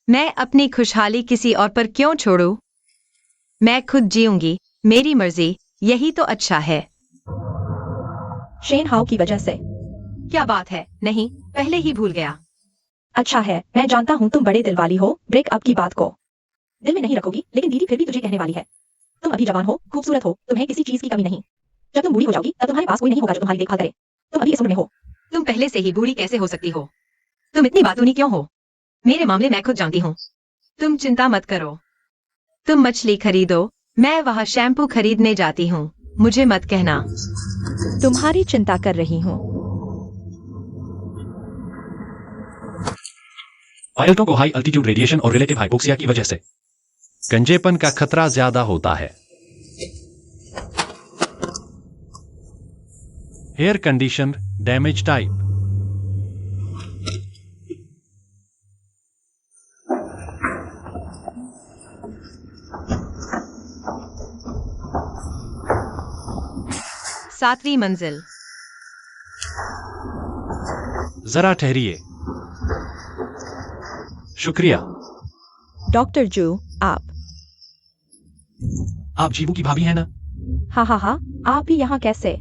मैं अपनी खुशहाली किसी और पर क्यों छोड़ूं? मैं खुद जीऊंगी, मेरी मर्जी। यही तो अच्छा है। शेन हाउ की वजह से। क्या बात है? नहीं, पहले ही भूल गया। अच्छा है, मैं जानता हूँ तुम बड़े दिल वाली हो। ब्रेकअप की बात को दिल में नहीं रखोगी, लेकिन दीदी फिर भी तुझे कहने वाली है। तुम अभी जवान हो, खूबसूरत हो, तुम्हें किसी चीज की कमी नहीं। जब तुम बूढ़ी हो जाओगी तब तुम्हारे पास कोई नहीं होगा जो तुम्हारी देखभाल करे। तुम अभी इस उम्र में हो। तुम पहले से ही बूढ़ी कैसे हो सकती हो? तुम इतनी बातूनी क्यों हो? मेरे मामले मैं खुद जानती हूँ। तुम चिंता मत करो। तुम मछली खरीदो, मैं वहाँ शैम्पू खरीदने जाती हूँ। मुझे मत कहना। तुम्हारी चिंता कर रही हूँ। पायलटों को हाई अल्टीट्यूड रेडिएशन और रिलेटिव हाइपोक्सिया की वजह से गंजेपन का खतरा ज्यादा होता है। Hair condition damage type. सातवीं मंजिल। जरा ठहरिए। शुक्रिया। डॉक्टर जू, आप जीवू की भाभी है ना? हाँ हाँ हाँ, आप भी यहाँ कैसे?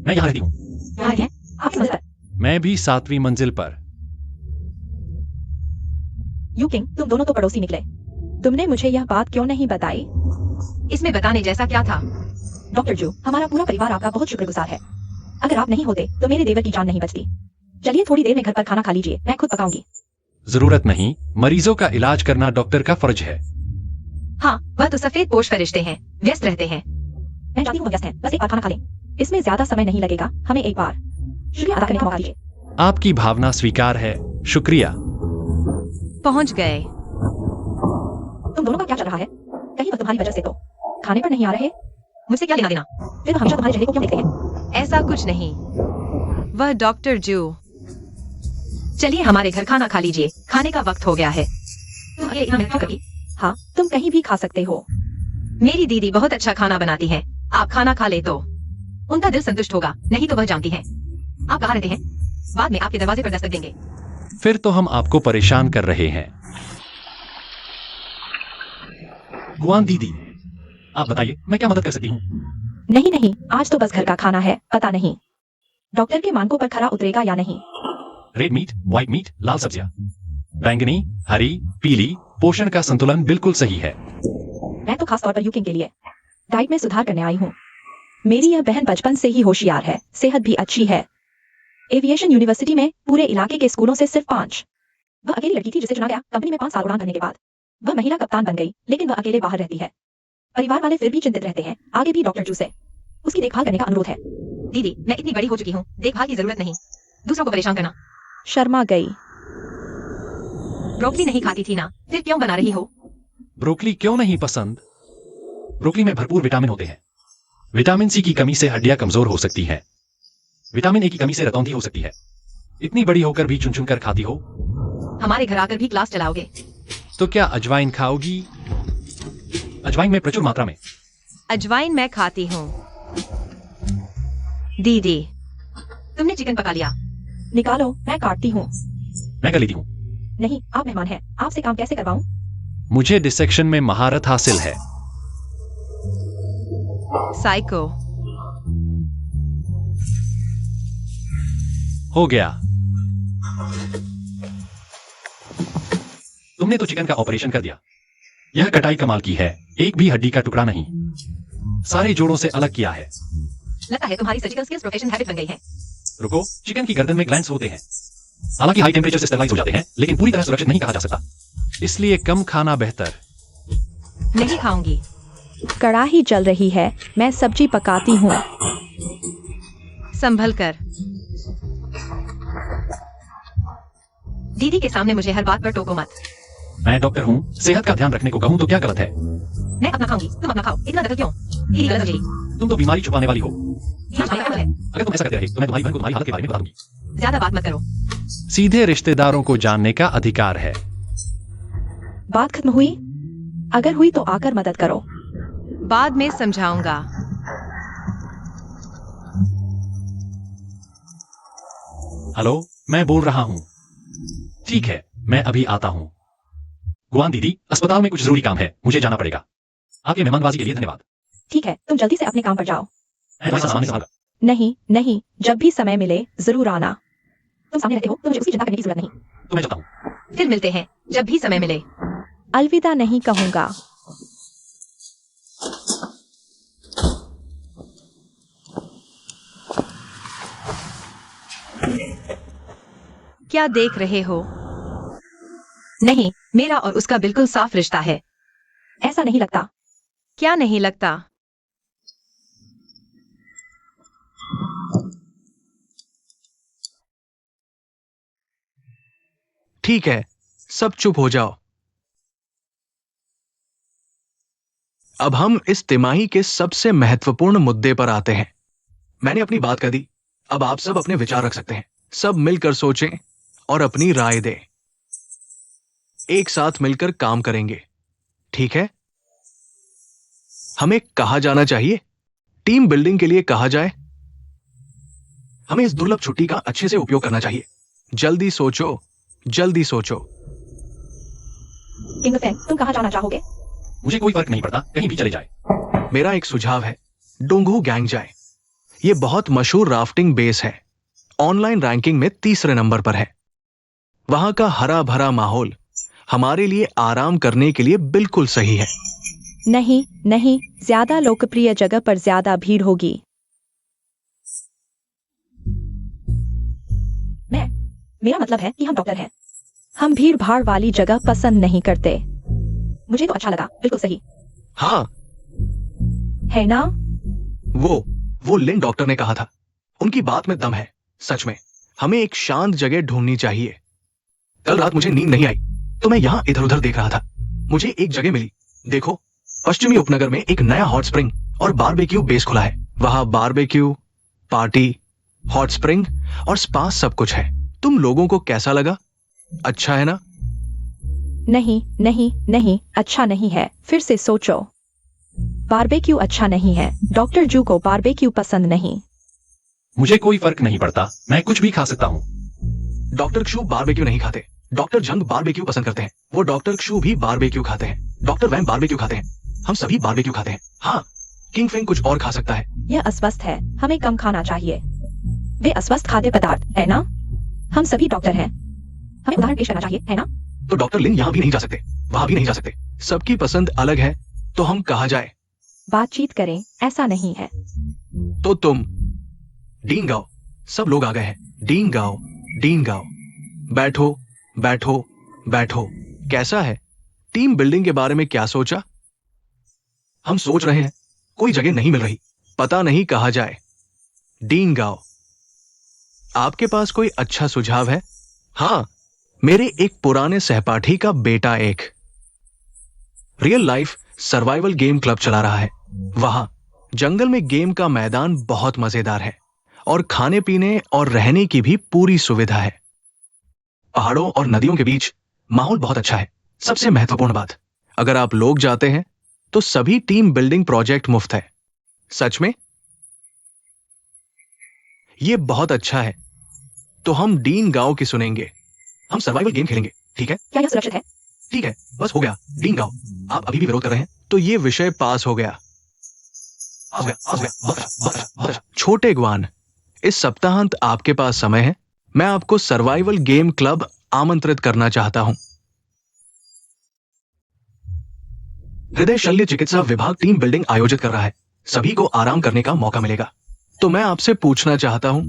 मैं यहाँ रहती हूँ। यहाँ है? आपकी मंजिल पर? मैं भी 7वीं मंजिल पर। यू किंग, तुम दोनों तो पड़ोसी निकले। तुमने मुझे यह बात क्यों नहीं बताई? इसमें बताने जैसा क्या था? डॉक्टर जू, हमारा पूरा परिवार आपका बहुत शुक्रगुजार है। अगर आप नहीं होते तो मेरे देवर की जान नहीं बचती। चलिए थोड़ी देर में घर पर खाना खा लीजिए, मैं खुद पकाऊंगी। जरूरत नहीं, मरीजों का इलाज करना डॉक्टर का फर्ज है। हाँ, वह तो सफेद पोश फरिश्ते हैं, व्यस्त रहते हैं। मैं जानती हूँ व्यस्त है, बस एक बार खाना खा लें, इसमें ज्यादा समय नहीं लगेगा, हमें एक बार शुक्रिया अदा करने का मौका दीजिए। आपकी भावना स्वीकार है, शुक्रिया। पहुंच गए। तुम दोनों का क्या चल रहा है? कहीं वह तुम्हारी वजह से तो खाने पर नहीं आ रहे? मुझसे क्या लेना देना? फिर वह हमेशा तुम्हारे चेहरे को क्यों देखते हैं? ऐसा कुछ नहीं। वह डॉक्टर जू। चलिए हमारे घर खाना खा लीजिए, खाने का वक्त हो गया है। तुम अकेले यहाँ क्यों कभी? हाँ, तुम कहीं भी खा सकते हो। मेरी दीदी बहुत अच्छा खाना बनाती है, आप खाना खा ले तो उनका दिल संतुष्ट होगा, नहीं तो वह जानती है आप कहाँ रहते हैं, बाद में आपके दरवाजे पर दस्तक देंगे। फिर तो हम आपको परेशान कर रहे हैं। गुआन दीदी, आप बताइए मैं क्या मदद कर सकती हूँ? नहीं नहीं, आज तो बस घर का खाना है, पता नहीं डॉक्टर के मानकों पर खरा उतरेगा या नहीं। रेड मीट, व्हाइट मीट, लाल सब्जियां, बैंगनी, हरी, पीली, पोषण का संतुलन बिल्कुल सही है। मैं तो खास तौर पर यूकिंग के लिए डाइट में सुधार करने आई हूँ। मेरी यह बहन बचपन से ही होशियार है, सेहत भी अच्छी है। एविएशन यूनिवर्सिटी में पूरे इलाके के स्कूलों से सिर्फ 5। वह अकेली लड़की थी जिसे चुना गया। कंपनी में 5 साल उड़ान भरने के बाद वह महिला कप्तान बन गई, लेकिन वह अकेले बाहर रहती है। परिवार वाले फिर भी चिंतित रहते हैं। आगे भी डॉक्टर जू से उसकी देखभाल करने का अनुरोध है। दीदी, मैं इतनी बड़ी हो चुकी हूँ, देखभाल की जरूरत नहीं। दूसरों को परेशान करना। शर्मा गई। ब्रोकली नहीं खाती थी ना, फिर क्यों बना रही हो? ब्रोकली क्यों नहीं पसंद? ब्रोकली में भरपूर विटामिन होते हैं। विटामिन सी की कमी से हड्डियां कमजोर हो सकती हैं। विटामिन ए की कमी से रतौंधी हो सकती है। इतनी बड़ी होकर भी चुन चुन कर खाती हो। हमारे घर आकर भी क्लास चलाओगे? तो क्या अजवाइन खाओगी? अजवाइन में प्रचुर मात्रा में। अजवाइन मैं खाती हूँ। दीदी, तुमने चिकन पका लिया? निकालो, मैं काटती हूँ। मैं कर लेती हूँ। नहीं, आप मेहमान हैं, आपसे काम कैसे करवाऊं? मुझे डिसेक्शन में महारत हासिल है। साइको। हो गया। तुमने तो चिकन का ऑपरेशन कर दिया। यह कटाई कमाल की है, एक भी हड्डी का टुकड़ा नहीं। सारे जोड़ों से अलग किया है। लगता है तुम्हारी सर्जिकल स्किल्स प्रोफेशन हैबिट बन गई है। रुको, चिकन की गर्दन में ग्लैंड्स होते हैं। हालांकि हाई टेम्परेचर से स्टेरलाइज हो जाते हैं, लेकिन पूरी तरह सुरक्षित नहीं कहा जा सकता। इसलिए कम खाना बेहतर। नहीं खाऊंगी। कड़ाही जल रही है, मैं सब्जी पकाती हूँ। संभल कर। दीदी के सामने मुझे हर बात पर टोको मत। मैं डॉक्टर हूँ, सेहत का ध्यान रखने को कहूँ तो क्या गलत है? मैं अपना खाऊंगी, तुम अपना खाओ। इतना दखल क्यों? दीदी गलत अंजलि। तुम तो बीमारी छुपाने वाली हो। यहाँ छुपाने का मतलब है? अगर तुम ऐसा करते रहे तो मैं तुम्हारी बहन को तुम्हारी हालत के बारे में बता दूंगी। ज्यादा बात मत करो। सीधे रिश्तेदारों को जानने का अधिकार है। बात खत्म हुई? अगर हुई तो आकर मदद करो। बाद में समझाऊंगा। हेलो, मैं बोल रहा हूँ। ठीक है, मैं अभी आता हूँ। गुआन दीदी, अस्पताल में कुछ जरूरी काम है, मुझे जाना पड़ेगा। आपके मेहमानबाजी के लिए धन्यवाद। ठीक है, तुम जल्दी से अपने काम पर जाओ। मैं तुम्हारा सामान संभालूंगा। नहीं नहीं, जब भी समय मिले जरूर आना। तुम सामने रहते हो तो मुझे उसकी चिंता करने की जरूरत नहीं। तो मैं चलता हूँ। फिर मिलते हैं जब भी समय मिले। अलविदा नहीं कहूंगा। क्या देख रहे हो? नहीं, मेरा और उसका बिल्कुल साफ रिश्ता है। ऐसा नहीं लगता। क्या नहीं लगता? ठीक है, सब चुप हो जाओ। अब हम इस तिमाही के सबसे महत्वपूर्ण मुद्दे पर आते हैं। मैंने अपनी बात कर दी, अब आप सब अपने विचार रख सकते हैं। सब मिलकर सोचें और अपनी राय दें। एक साथ मिलकर काम करेंगे, ठीक है? हमें कहा जाना चाहिए, टीम बिल्डिंग के लिए कहा जाए। हमें इस दुर्लभ छुट्टी का अच्छे से उपयोग करना चाहिए। जल्दी सोचो, जल्दी सोचो। किंग फैंग, तुम कहाँ जाना चाहोगे? मुझे कोई फर्क नहीं पड़ता, कहीं भी चले जाए। मेरा एक सुझाव है, डोंगू गैंग जाए। यह बहुत मशहूर राफ्टिंग बेस है, ऑनलाइन रैंकिंग में 3रे नंबर पर है। वहां का हरा भरा माहौल हमारे लिए आराम करने के लिए बिल्कुल सही है। नहीं नहीं, ज्यादा लोकप्रिय जगह पर ज्यादा भीड़ होगी। मेरा मतलब है कि हम डॉक्टर हैं। हम भीड़ भाड़ वाली जगह पसंद नहीं करते। मुझे तो अच्छा लगा, बिल्कुल सही हाँ, है ना? वो लिन डॉक्टर ने कहा था। उनकी बात में दम है। सच में हमें एक शांत जगह ढूंढनी चाहिए। कल रात मुझे नींद नहीं आई तो मैं यहाँ इधर उधर देख रहा था। मुझे एक जगह मिली। देखो, पश्चिमी उपनगर में एक नया हॉट स्प्रिंग और बारबेक्यू बेस खुला है। वहां बारबेक्यू, पार्टी, हॉट स्प्रिंग और स्पा सब कुछ है। तुम लोगों को कैसा लगा? अच्छा है ना? नहीं नहीं नहीं, अच्छा नहीं है। फिर से सोचो। बारबेक्यू अच्छा नहीं है। डॉक्टर जू को बारबेक्यू पसंद नहीं। मुझे कोई फर्क नहीं पड़ता, मैं कुछ भी खा सकता हूँ। डॉक्टर क्षु बारबेक्यू नहीं खाते। डॉक्टर जंग बारबेक्यू पसंद करते हैं। वो डॉक्टर क्षु भी बारबेक्यू खाते हैं। डॉक्टर वैम बारबेक्यू खाते हैं। हम सभी बारबेक्यू खाते हैं। हाँ, किंग फेंग कुछ और खा सकता है। यह अस्वस्थ है, हमें कम खाना चाहिए। वे अस्वस्थ खाद्य पदार्थ है ना? हम सभी डॉक्टर हैं, हमें उदाहरण पेश करना चाहिए, है ना? तो डॉक्टर लिन यहाँ भी नहीं जा सकते, वहां भी नहीं जा सकते। सबकी पसंद अलग है, तो हम कहा जाए? बातचीत करें, ऐसा नहीं है। तो तुम डीन गाओ। सब लोग आ गए हैं। डीन गाओ, डीन गाओ। बैठो बैठो बैठो। कैसा है? टीम बिल्डिंग के बारे में क्या सोचा? हम सोच रहे हैं, कोई जगह नहीं मिल रही, पता नहीं कहा जाए। डीन गाओ, आपके पास कोई अच्छा सुझाव है? हाँ, मेरे एक पुराने सहपाठी का बेटा एक real life survival game club चला रहा है। वहां जंगल में गेम का मैदान बहुत मजेदार है और खाने पीने और रहने की भी पूरी सुविधा है। पहाड़ों और नदियों के बीच माहौल बहुत अच्छा है। सबसे महत्वपूर्ण बात, अगर आप लोग जाते हैं तो सभी टीम बिल्डिंग प्रोजेक्ट मुफ्त है। सच में? ये बहुत अच्छा है। तो हम डीन गाओ की सुनेंगे। हम सर्वाइवल गेम खेलेंगे, ठीक है? क्या यह सुरक्षित है? ठीक है, बस हो गया। डीन गाओ, आप अभी भी विरोध कर रहे हैं तो ये विषय पास हो गया। छोटे ग्वान, इस सप्ताहांत आपके पास समय है? मैं आपको सर्वाइवल गेम क्लब आमंत्रित करना चाहता हूं। हृदय शल्य चिकित्सा विभाग टीम बिल्डिंग आयोजित कर रहा है। सभी को आराम करने का मौका मिलेगा। तो मैं आपसे पूछना चाहता हूं,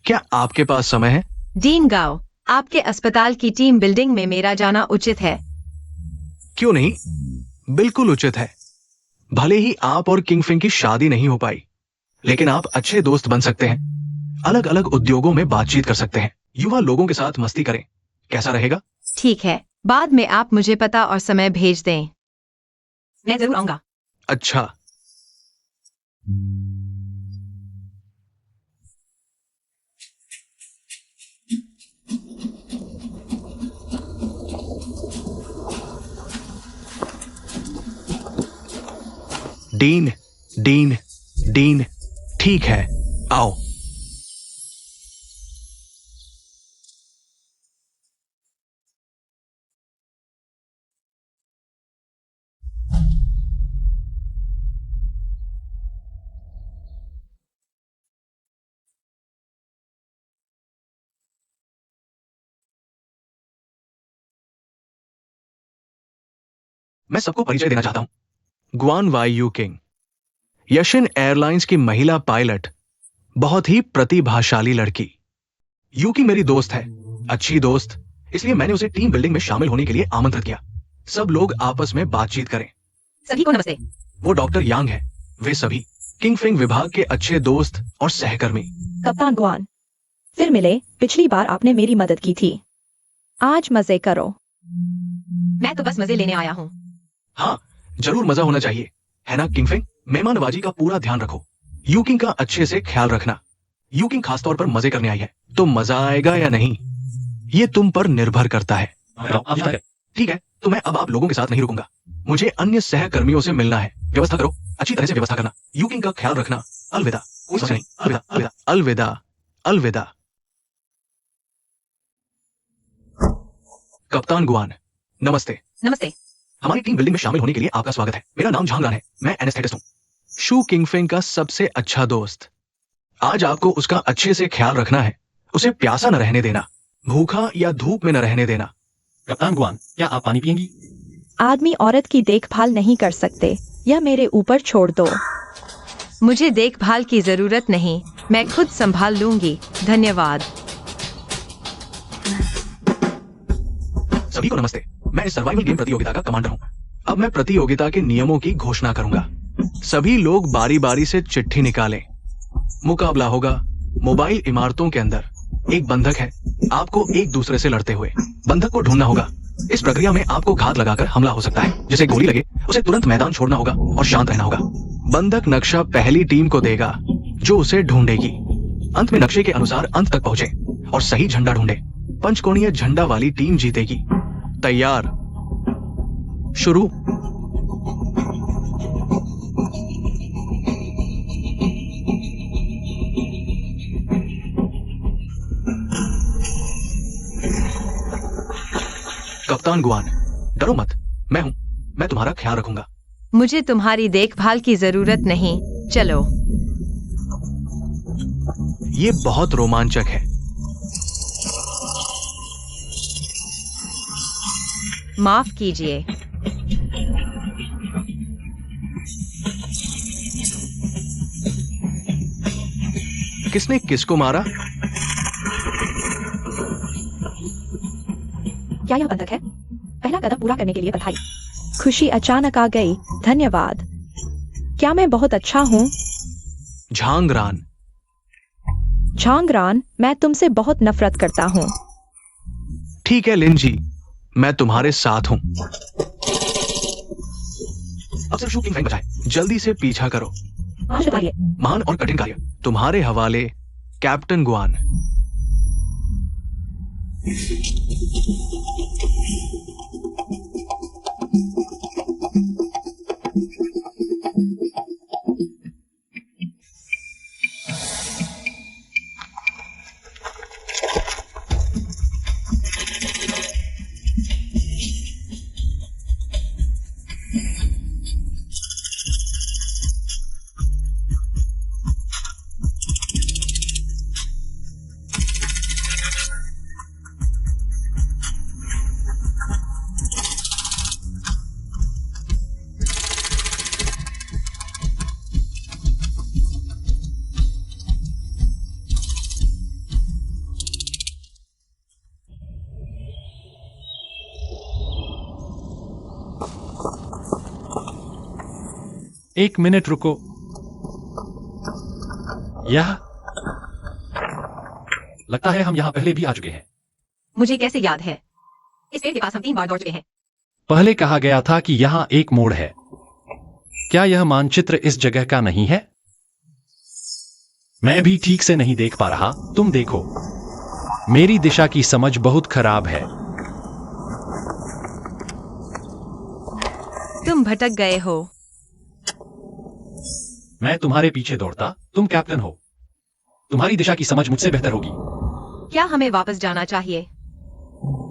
क्या आपके पास समय है? डीन गाओ, आपके अस्पताल की टीम बिल्डिंग में मेरा जाना उचित है। क्यों नहीं, बिल्कुल उचित है। भले ही आप और किंग फिंग की शादी नहीं हो पाई, लेकिन आप अच्छे दोस्त बन सकते हैं। अलग अलग उद्योगों में बातचीत कर सकते हैं। युवा लोगों के साथ मस्ती करें। कैसा रहेगा? ठीक है, बाद में आप मुझे पता और समय भेज दें। मैं जरूर आऊंगा। अच्छा। डीन, डीन, डीन, ठीक है, आओ। मैं सबको परिचय देना चाहता हूं। ग्वान why you king, Yashin airlines की महिला पायलट, बहुत ही प्रतिभाशाली लड़की। यूकी मेरी दोस्त है, अच्छी दोस्त, इसलिए मैंने उसे टीम बिल्डिंग में शामिल होने के लिए आमंत्रित किया। सब लोग आपस में बातचीत करें। सभी को नमस्ते। वो डॉक्टर यांग है। वे सभी किंग फिंग विभाग के अच्छे दोस्त और सहकर्मी। कप्तान ग्वान, फिर मिले। पिछली बार आपने मेरी मदद की थी। आज मजे करो। मैं तो बस मजे लेने आया हूँ। हाँ, जरूर मजा होना चाहिए, है ना किंग फिंग? मेहमानबाजी का पूरा ध्यान रखो। यूकिंग का अच्छे से ख्याल रखना। यूकिंग खासतौर पर मजे करने आई है, तो मजा आएगा या नहीं, ये तुम पर निर्भर करता है। ठीक है, तो मैं अब आप लोगों के साथ नहीं रुकूंगा। मुझे अन्य सहकर्मियों से मिलना है। व्यवस्था करो, अच्छी तरह से व्यवस्था करना। यूकिंग का ख्याल रखना। अलविदा। कोई समझ नहीं। अलविदा, अलविदा, अलविदा, अलविदा। कप्तान गुआन, नमस्ते। नमस्ते। हमारी टीम बिल्डिंग में शामिल होने के लिए आपका स्वागत है। मेरा नाम झांगरान है, मैं एनेस्थेटिस्ट हूँ, शू किंगफिंग का सबसे अच्छा दोस्त। आज आपको उसका अच्छे से ख्याल रखना है। उसे प्यासा न रहने देना, भूखा या धूप में न रहने देना। कप्तान गुआन, क्या आप पानी पिएंगी? आदमी औरत की देखभाल नहीं कर सकते, यह मेरे ऊपर छोड़ दो। मुझे देखभाल की जरूरत नहीं, मैं खुद संभाल लूंगी। धन्यवाद। सभी को नमस्ते। मैं इस सर्वाइवल गेम प्रतियोगिता का कमांडर हूँ। अब मैं प्रतियोगिता के नियमों की घोषणा करूंगा। सभी लोग बारी बारी से चिट्ठी निकालें। मुकाबला होगा मोबाइल इमारतों के अंदर। एक बंधक है, आपको एक दूसरे से लड़ते हुए बंधक को ढूंढना होगा। इस प्रक्रिया में आपको घात लगाकर हमला हो सकता है। जिसे गोली लगे उसे तुरंत मैदान छोड़ना होगा और शांत रहना होगा। बंधक नक्शा पहली टीम को देगा जो उसे ढूंढेगी। अंत में नक्शे के अनुसार अंत तक पहुंचे और सही झंडा ढूंढे। पंचकोणीय झंडा वाली टीम जीतेगी। तैयार, शुरू। कप्तान गुआन, डरो मत, मैं तुम्हारा ख्याल रखूंगा। मुझे तुम्हारी देखभाल की जरूरत नहीं, चलो। ये बहुत रोमांचक है। माफ कीजिए। किसने किसको मारा? क्या यह बंधक है? पहला कदम पूरा करने के लिए बधाई। खुशी अचानक आ गई, धन्यवाद। क्या मैं बहुत अच्छा हूँ? झांगरान। झांगरान, मैं तुमसे बहुत नफरत करता हूँ। ठीक है लिन जी, मैं तुम्हारे साथ हूं। अब सिर्फ शूटिंग फेंक बचाए, जल्दी से पीछा करो। महान और कठिन कार्य तुम्हारे हवाले, कैप्टन गुआन। एक मिनट रुको। यह लगता है हम यहां पहले भी आ चुके हैं। मुझे कैसे याद है? इस पेड़ के पास हम 3 बार दौड़ चुके हैं। पहले कहा गया था कि यहां एक मोड़ है। क्या यह मानचित्र इस जगह का नहीं है? मैं भी ठीक से नहीं देख पा रहा, तुम देखो। मेरी दिशा की समझ बहुत खराब है। तुम भटक गए हो। मैं तुम्हारे पीछे दौड़ता, तुम कैप्टन हो। तुम्हारी दिशा की समझ मुझसे बेहतर होगी। क्या हमें वापस जाना चाहिए?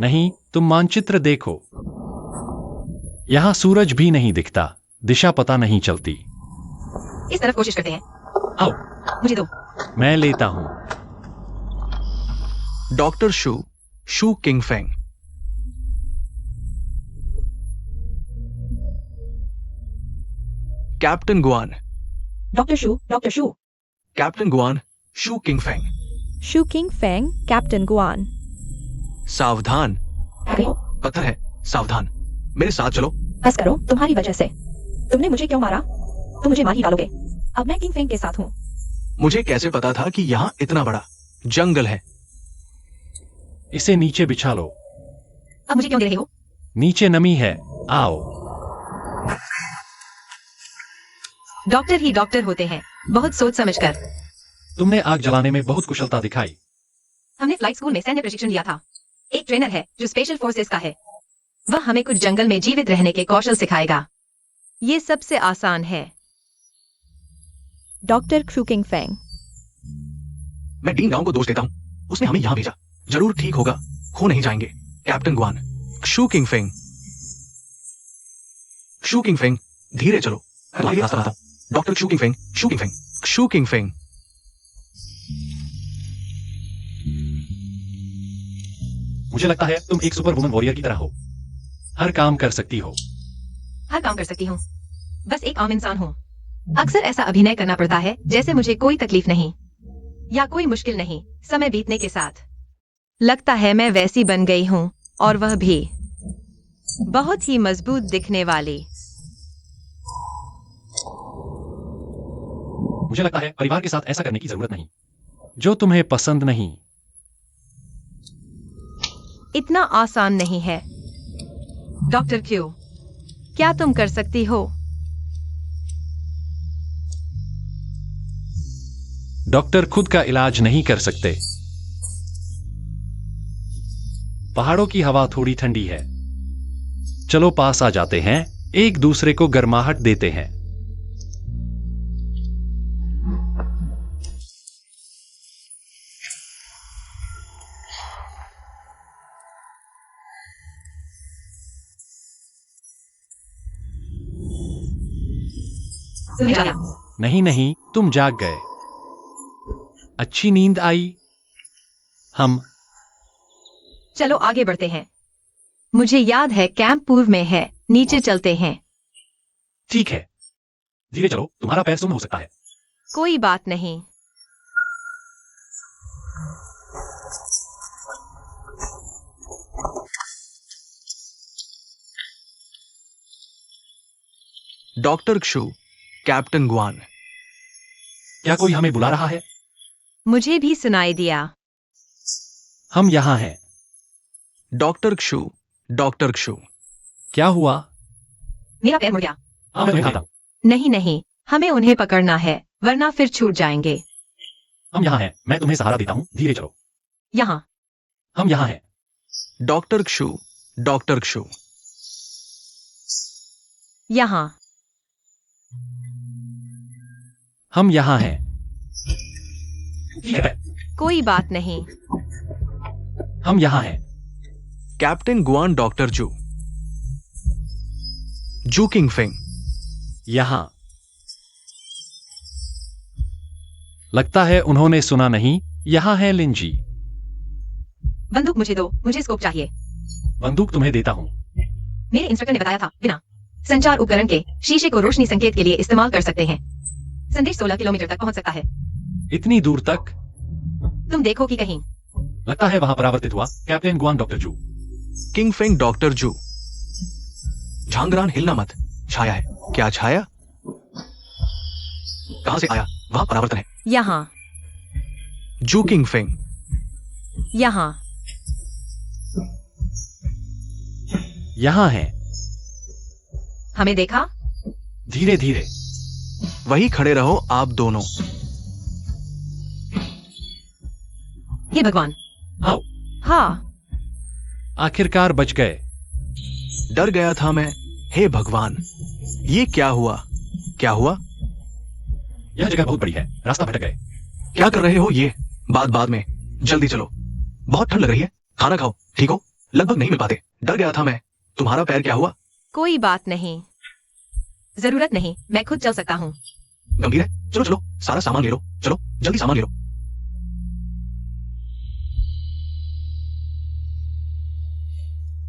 नहीं, तुम मानचित्र देखो। यहां सूरज भी नहीं दिखता, दिशा पता नहीं चलती। इस तरफ कोशिश करते हैं। आओ, मुझे दो। मैं लेता हूं। Doctor Xu Qingfeng. Captain Guan. Doctor Xu. Captain Guan, Xu Qingfeng. Xu Qingfeng, captain Guan. सावधान, अरे, पत्थर है, सावधान। मेरे साथ चलो। बस करो, तुम्हारी वजह से। तुमने मुझे क्यों मारा? तुम मुझे मार ही डालोगे। अब मैं किंग फेंग के साथ हूँ। मुझे कैसे पता था कि यहाँ इतना बड़ा जंगल है? इसे नीचे बिछा लो। अब मुझे क्यों दे रहे हो? नीचे नमी है, आओ। डॉक्टर ही डॉक्टर होते हैं, बहुत सोच समझकर। तुमने आग जलाने में बहुत कुशलता दिखाई। हमने फ्लाइट स्कूल में सैन्य प्रशिक्षण लिया था। एक ट्रेनर है जो स्पेशल फोर्सेस का है। वह हमें कुछ जंगल में जीवित रहने के कौशल सिखाएगा। ये सबसे आसान है। डॉक्टर शू किंग फेंग। मैं डीन गांव को दोष देता हूँ, उसने हमें यहाँ भेजा। जरूर ठीक होगा, खो नहीं जाएंगे। Captain Guan, Xu Qingfeng. शू किंगफेंग, धीरे चलो, मैं तुम्हारे रास्ता बताता हूँ। डॉक्टर शू किंगफेंग, शू किंगफेंग, शू किंगफेंग। मुझे लगता है तुम एक सुपर वुमन वॉरियर की तरह हो। हर काम कर सकती हो। हर काम कर सकती हूँ, बस एक आम इंसान हूँ। अक्सर ऐसा अभिनय करना पड़ता है जैसे मुझे कोई तकलीफ नहीं या कोई मुश्किल नहीं। समय बीतने के साथ लगता है मैं वैसी बन गई हूँ, और वह भी। बहुत ही मजबूत दिखने वाली। मुझे लगता है परिवार के साथ ऐसा करने की जरूरत नहीं। जो तुम्हें पसंद नहीं। इतना आसान नहीं है। डॉक्टर क्यू, क्या तुम कर सकती हो? डॉक्टर खुद का इलाज नहीं कर सकते। पहाड़ों की हवा थोड़ी ठंडी है। चलो पास आ जाते हैं, एक दूसरे को गर्माहट देते हैं। तुम्हें जाना। नहीं नहीं, तुम जाग गए। अच्छी नींद आई। हम चलो आगे बढ़ते हैं। मुझे याद है कैंप पूर्व में है, नीचे चलते हैं। ठीक है। धीरे चलो, तुम्हारा पैर सुन्न हो सकता है। कोई बात नहीं। Doctor Xu, captain Guan. क्या कोई हमें बुला रहा है? मुझे भी सुनाई दिया। हम यहां हैं। Doctor Xu, doctor Xu. क्या हुआ? मेरा पैर मुड़ गया। हाँ, मैं तुम्हें खाता हूं। नहीं नहीं, हमें उन्हें पकड़ना है, वरना फिर छूट जाएंगे। हम यहां हैं, मैं तुम्हें सहारा देता हूं, धीरे चलो। यहाँ। हम यहां हैं। Doctor Xu, doctor Xu. यहाँ। हम यहां हैं। ठीक है, कोई बात नहीं। हम यहां हैं। कैप्टन गुआन, डॉक्टर जू। जू किंग फिंग। यहां। लगता है उन्होंने सुना नहीं। यहां है लिंजी। बंदूक मुझे दो, मुझे स्कोप चाहिए। बंदूक तुम्हें देता हूं। मेरे इंस्ट्रक्टर ने बताया था, बिना संचार उपकरण के शीशे को रोशनी संकेत के लिए इस्तेमाल कर सकते हैं। संदेश 16 किलोमीटर तक पहुंच सकता है। इतनी दूर तक? तुम देखो कि कहीं। लगता है वहां परावर्तित हुआ। कैप्टन गुआन, डॉक्टर जू। किंग फिंग, डॉक्टर जू। झांगरान, हिलना मत। छाया है। क्या छाया? कहां से आया? वहां परावर्तन है। यहाँ। जू किंग फिंग। यहाँ। यहां है। हमें देखा? धीरे धीरे। वही खड़े रहो आप दोनों। हे भगवान। आओ। हाँ। आखिरकार बच गए। डर गया था मैं। हे भगवान, ये क्या हुआ? क्या हुआ? यह जगह बहुत बड़ी है, रास्ता भटक गए। क्या कर रहे हो ये? बाद में। जल्दी चलो। बहुत ठंड लग रही है। खाना खाओ, ठीक हो? लगभग नहीं मिल पाते। डर गया था मैं। तुम्हारा पैर क्या हुआ? कोई बात नहीं। जरूरत नहीं, मैं खुद चल सकता हूँ। गंभीर है? चलो चलो, सारा सामान ले लो। चलो जल्दी सामान ले लो।